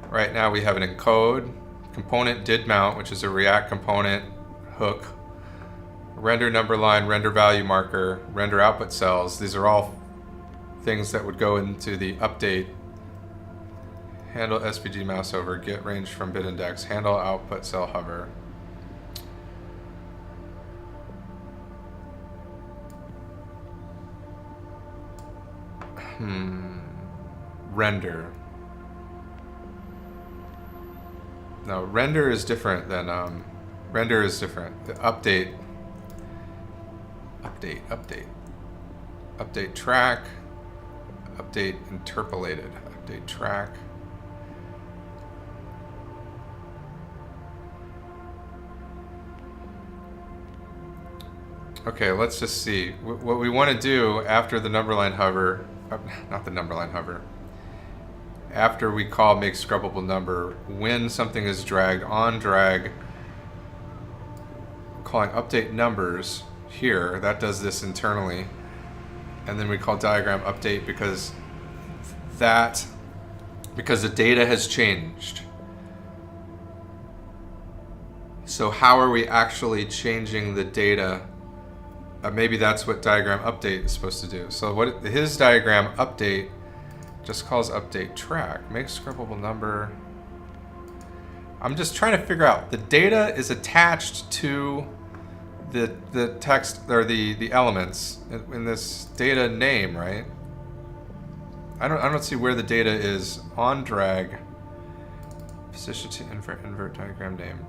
Right now we have an encode, component did mount, which is a React component hook, render number line, render value marker, render output cells. These are all things that would go into the update. Handle SVG mouse over, get range from bit index, handle output cell hover. Render. No, render is different than render is different. The update track, update interpolated, update track. Okay, let's just see. What we want to do after the number line hover, not the number line hover, after we call make scrubbable number, when something is dragged on drag, calling update numbers here, that does this internally. And then we call diagram update because the data has changed. So how are we actually changing the data? Maybe that's what diagram update is supposed to do. So what his diagram update just calls update track. Make scrubbable number. I'm just trying to figure out, the data is attached to the text or the elements in this data name, right? I don't see where the data is on drag. Position to invert diagram name.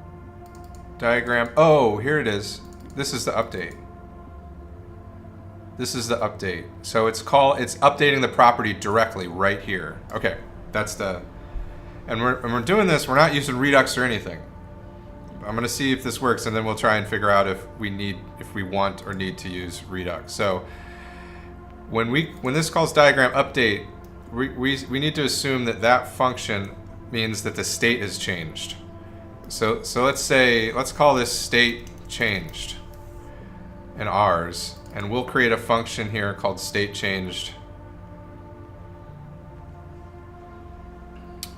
Diagram, oh, here it is. This is the update. This is the update. So it's updating the property directly right here. Okay, that's the, and we're doing this, we're not using Redux or anything. I'm gonna see if this works, and then we'll try and figure out if we want or need to use Redux. So when this calls diagram update, we need to assume that function means that the state has changed. So let's call this state changed in ours. And we'll create a function here called state changed.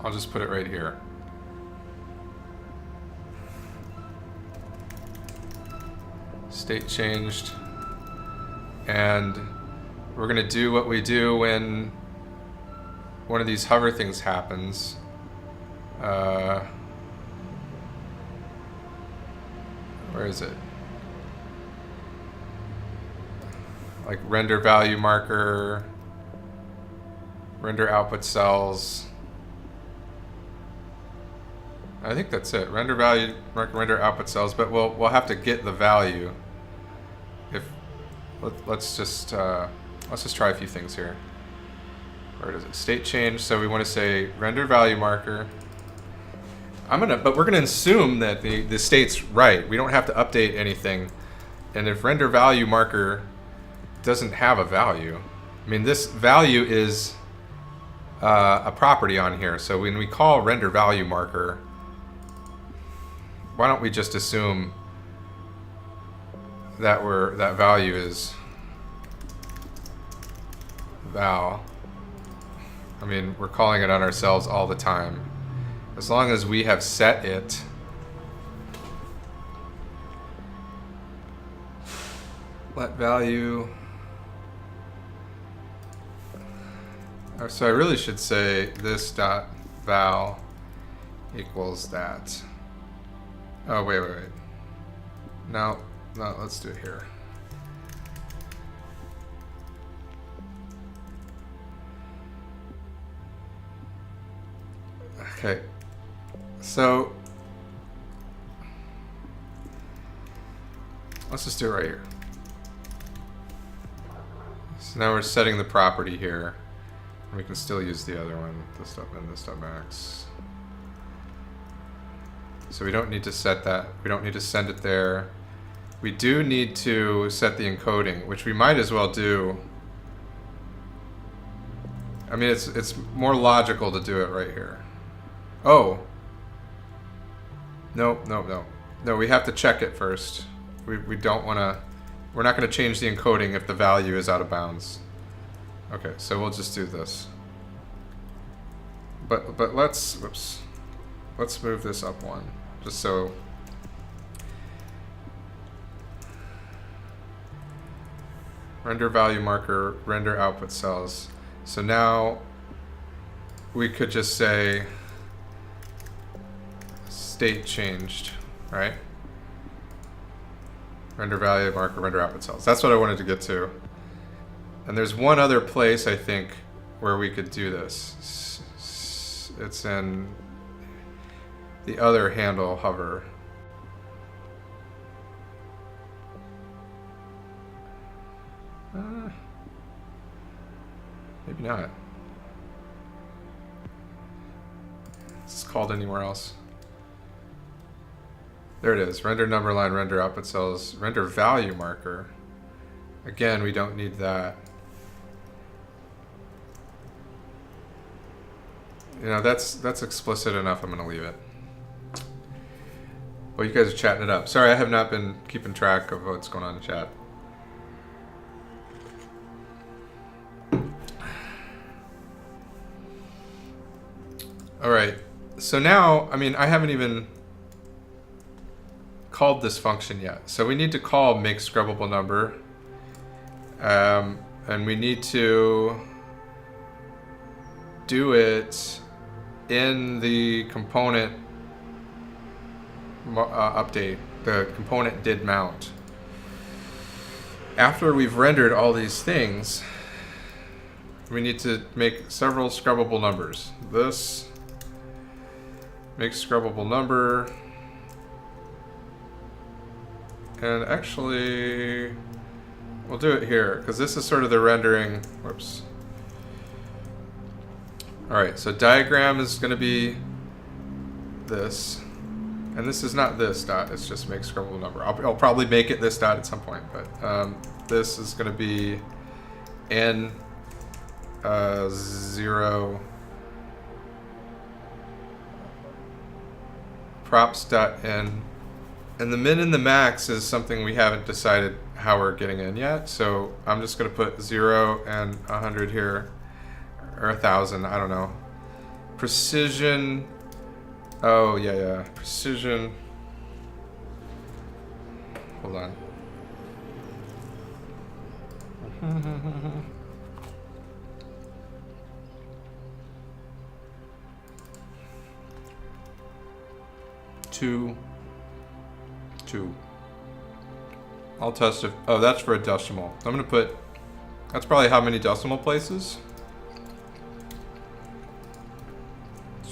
I'll just put it right here. State changed. And we're going to do what we do when one of these hover things happens. Where is it? Like render value marker, Render output cells. I think that's it. Render value, render output cells, but we'll have to get the value. If let's just try a few things here. Where does it? State change. So we want to say render value marker. But we're gonna assume that the state's right. We don't have to update anything. And if render value marker doesn't have a value, I mean, this value is a property on here. So when we call render value marker, why don't we just assume that that value is val? I mean, we're calling it on ourselves all the time. As long as we have set it let value. So I really should say this dot val equals that. Oh, wait. No, let's do it here. Okay. So let's just do it right here. So now we're setting the property here. We can still use the other one, this dot min, this dot max. So we don't need to set that. We don't need to send it there. We do need to set the encoding, which we might as well do. I mean, it's more logical to do it right here. Oh. No, we have to check it first. We don't want to, we're not going to change the encoding if the value is out of bounds. Okay, so we'll just do this. But let's move this up one, just so. Render value marker, render output cells. So now we could just say state changed, right? Render value marker, render output cells. That's what I wanted to get to. And there's one other place, I think, where we could do this. It's in the other handle hover. Maybe not. It's called anywhere else. There it is. Render number line, render output cells, render value marker. Again, we don't need that. You know, that's explicit enough. I'm gonna leave it. Well, you guys are chatting it up. Sorry, I have not been keeping track of what's going on in chat. All right, so now, I mean, I haven't even called this function yet. So we need to call make scrubbable number. And we need to do it in the component update, the component did mount. After we've rendered all these things, we need to make several scrubbable numbers. This make scrubbable number, and actually we'll do it here because this is sort of the rendering. Whoops. All right, so diagram is going to be this, and this is not this dot, it's just make scrubbable number. I'll probably make it this dot at some point, but this is going to be n 0 props.n, and the min and the max is something we haven't decided how we're getting in yet, so I'm just going to put 0 and 100 here, or 1,000, I don't know. Precision, oh yeah, precision, hold on. Two. I'll test if, oh, that's for a decimal. I'm gonna put, that's probably how many decimal places.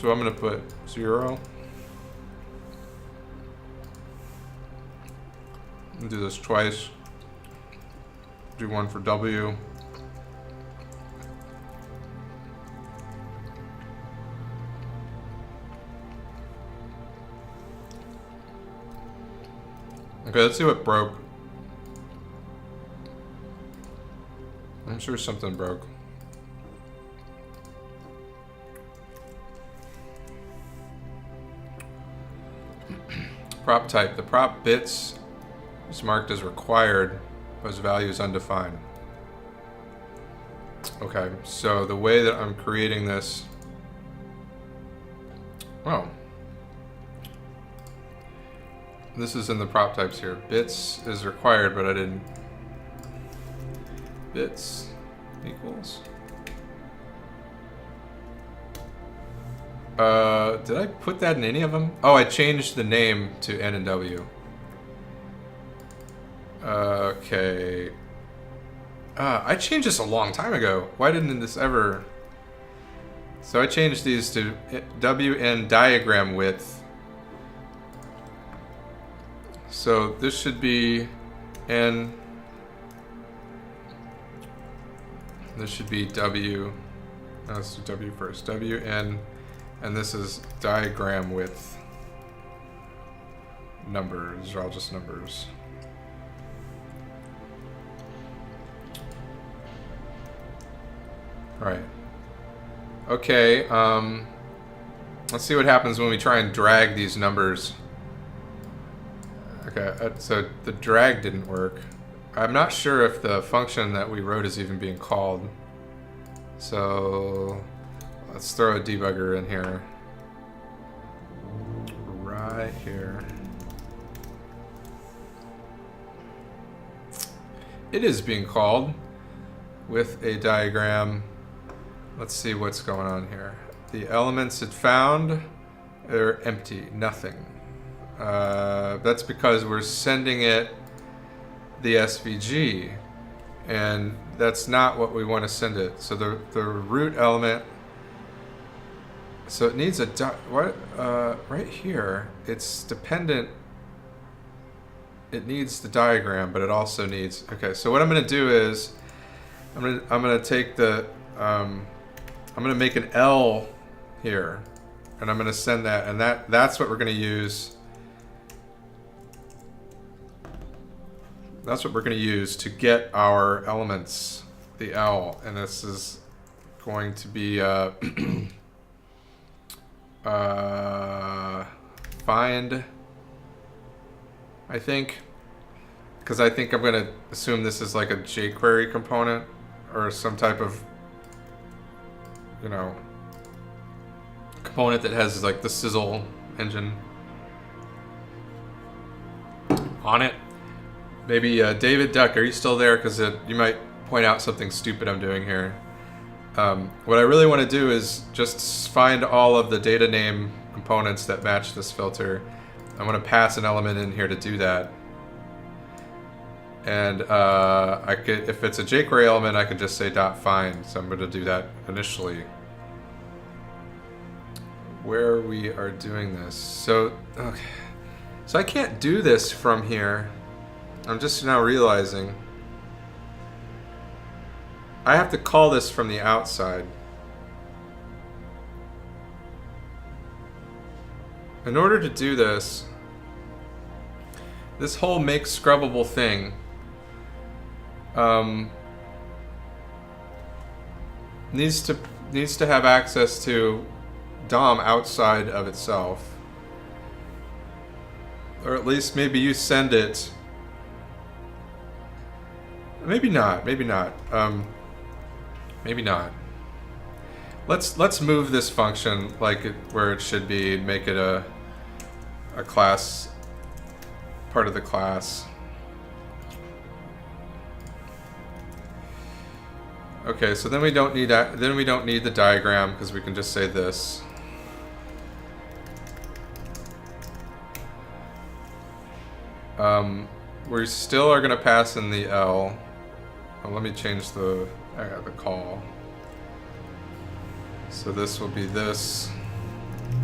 So I'm going to put 0. And do this twice. Do one for W. Okay, let's see what broke. I'm sure something broke. Prop type. The prop bits is marked as required, but its value is undefined. Okay, so the way that I'm creating this... Oh. This is in the prop types here. Bits is required, but I didn't... Bits equals... did I put that in any of them? Oh, I changed the name to N and W. Okay. I changed this a long time ago. Why didn't this ever... So I changed these to WN diagram width. So this should be N. This should be W. No, let's do W first. WN. And this is diagram width. Numbers. These are all just numbers. All right. Okay. Let's see what happens when we try and drag these numbers. Okay, so the drag didn't work. I'm not sure if the function that we wrote is even being called. So let's throw a debugger in here. Right here. It is being called with a diagram. Let's see what's going on here. The elements it found are empty, nothing. That's because we're sending it the SVG, and that's not what we want to send it. So the root element, so it needs a right here. It's dependent. It needs the diagram, but it also needs. Okay, so what I'm going to do is I'm going to take the I'm going to make an L here, and I'm going to send that, and that's what we're going to use. That's what we're going to use to get our elements, the L, and this is going to be find, I think, because I think I'm going to assume this is like a jQuery component or some type of, you know, component that has like the sizzle engine on it. Maybe David Duck, are you still there? Because you might point out something stupid I'm doing here. What I really want to do is just find all of the data name components that match this filter. I'm going to pass an element in here to do that. And I could, if it's a jQuery element, I could just say .find. So I'm going to do that initially. Where we are doing this. So, okay. So I can't do this from here. I'm just now realizing I have to call this from the outside. In order to do this, this whole make scrubbable thing needs to have access to DOM outside of itself, or at least maybe you send it. Maybe not. Maybe not. Maybe not. Let's move this function like where it should be and make it a class, part of the class. Okay, so then we don't need that. Then we don't need the diagram because we can just say this. We still are going to pass in the L. Oh, let me change the call. So this will be this.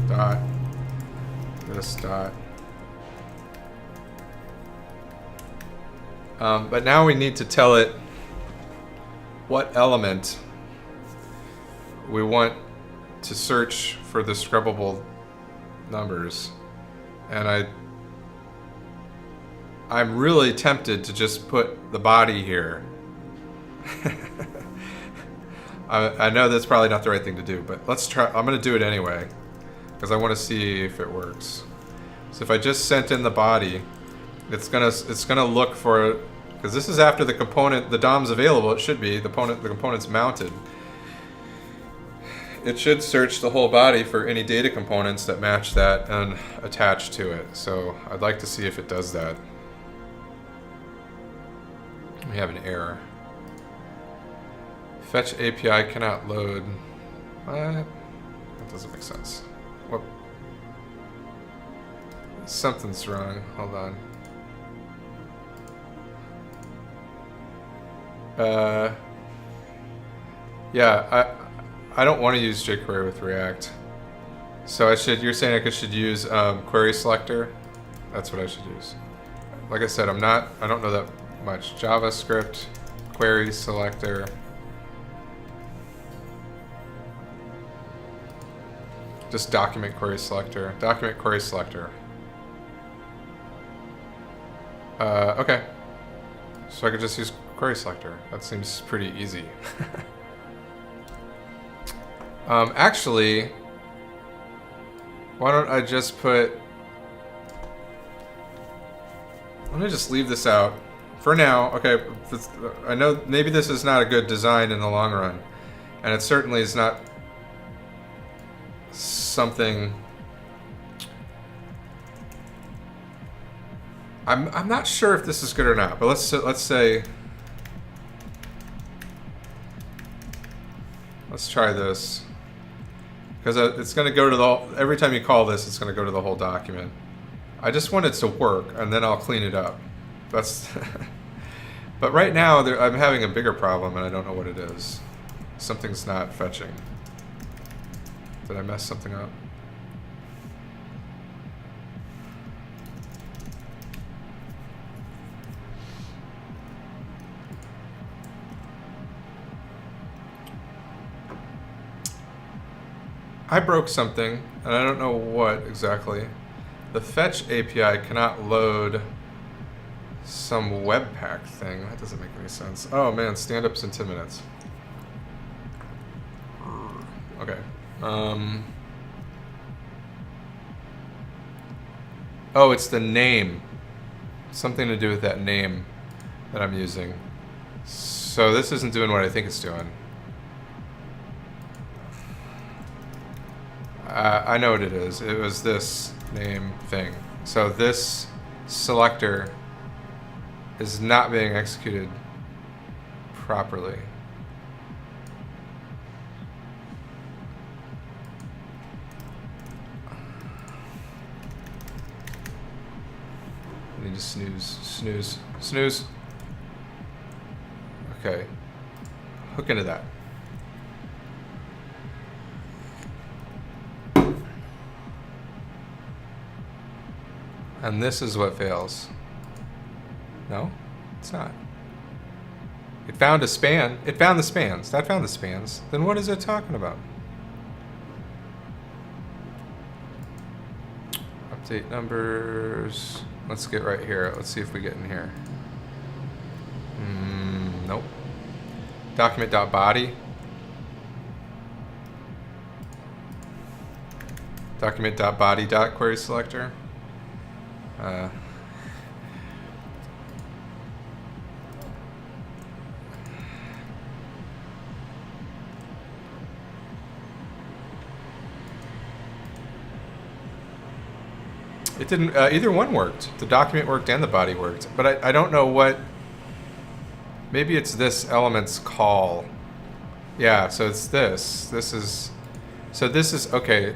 dot this dot. But now we need to tell it what element we want to search for the scrubbable numbers. And I'm really tempted to just put the body here. I know that's probably not the right thing to do, but let's try. I'm gonna do it anyway, because I want to see if it works. So if I just sent in the body, it's gonna look for, because this is after the component, the DOM's available, it should be, the component's mounted. It should search the whole body for any data components that match that and attach to it. So I'd like to see if it does that. We have an error. Fetch API cannot load. What? That doesn't make sense. What? Something's wrong. Hold on. Yeah, I don't want to use jQuery with React. So you're saying I should use query selector? That's what I should use. Like I said, I don't know that much. JavaScript, query selector. Just document query selector. Document query selector. Okay. So I could just use query selector. That seems pretty easy. Actually, why don't I just let me just leave this out for now. Okay, I know maybe this is not a good design in the long run, and it certainly is not something. I'm not sure if this is good or not, but let's say let's try this, because it's going to go to every time you call this, it's going to go to the whole document. I just want it to work, and then I'll clean it up. That's but right now I'm having a bigger problem, and I don't know what it is. Something's not fetching. Did I mess something up? I broke something, and I don't know what exactly. The fetch API cannot load some Webpack thing. That doesn't make any sense. Oh man, stand-ups in 10 minutes. Okay. Oh, it's the name. Something to do with that name that I'm using. So this isn't doing what I think it's doing. I know what it is. It was this name thing. So this selector is not being executed properly. I need to snooze. Okay. Hook into that. And this is what fails. No, it's not. It found a span. It found the spans. That found the spans. Then what is it talking about? Update numbers. Let's get right here. Let's see if we get in here. Nope. Document.body. Document.body.query selector. It didn't, either one worked. The document worked and the body worked. But I don't know what, maybe it's this element's call. Yeah, so it's this. This is, okay.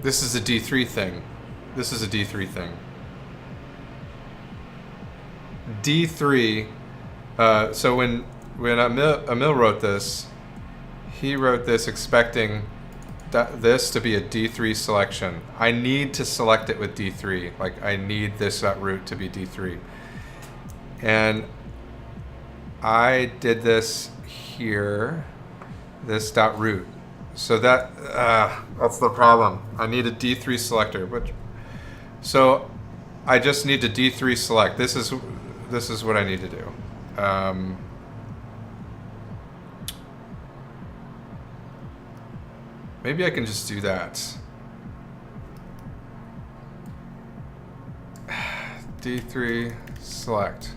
This is a D3 thing. This is a D3 thing. D3, so when Emil wrote this, he wrote this expecting this to be a D3 selection. I need to select it with D3. Like I need this root to be D3. And I did this here, this .root. So that's the problem. I need a D3 selector. So I just need to D3 select. This is what I need to do. Maybe I can just do that. D3 select.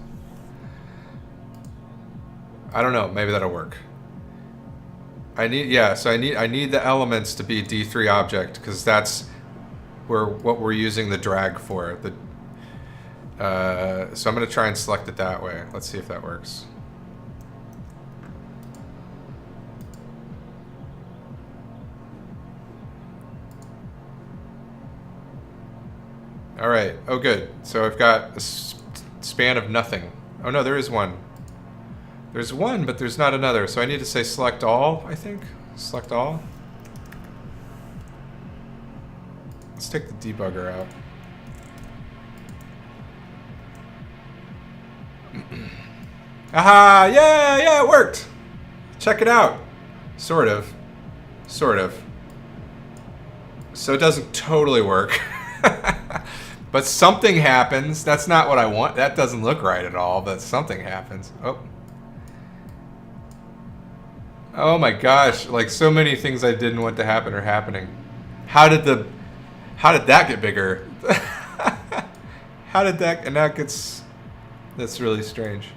I don't know, maybe that'll work. I need the elements to be D3 object because that's what we're using the drag for. So I'm going to try and select it that way. Let's see if that works. All right. Oh, good. So I've got a span of nothing. Oh, no, there is one. There's one, but there's not another. So I need to say select all, I think. Select all. Let's take the debugger out. Aha! Yeah, it worked! Check it out. Sort of. Sort of. So it doesn't totally work. But something happens. That's not what I want. That doesn't look right at all, but something happens. Oh. Oh my gosh, like so many things I didn't want to happen are happening. How did that get bigger? How did that, and that gets, that's really strange.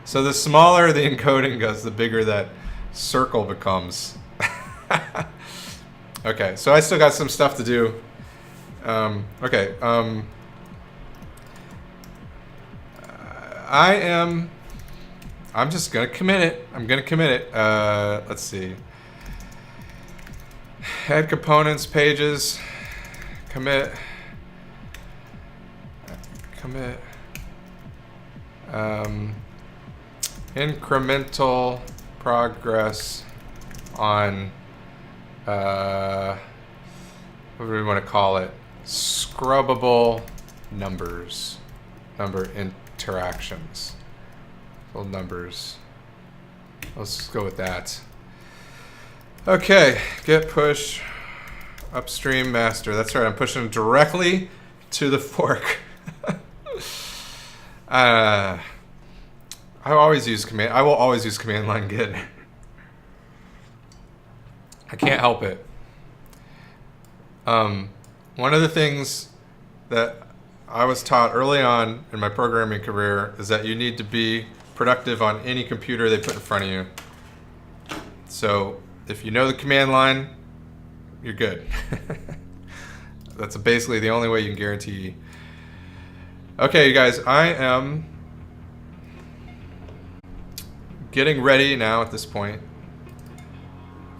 So the smaller the encoding goes, the bigger that circle becomes. Okay, so I still got some stuff to do. I'm just gonna commit it. I'm gonna commit it. Let's see. Add components, pages, commit. Incremental progress on, what do we want to call it? Scrubbable numbers, number interactions. Little numbers. Let's go with that. Okay, git push upstream master. That's right, I'm pushing directly to the fork. I will always use command line git. I can't help it. One of the things that I was taught early on in my programming career is that you need to be productive on any computer they put in front of you. So if you know the command line, you're good. That's basically the only way you can guarantee. Okay, you guys, I am getting ready now at this point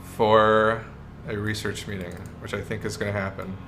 for a research meeting, which I think is going to happen.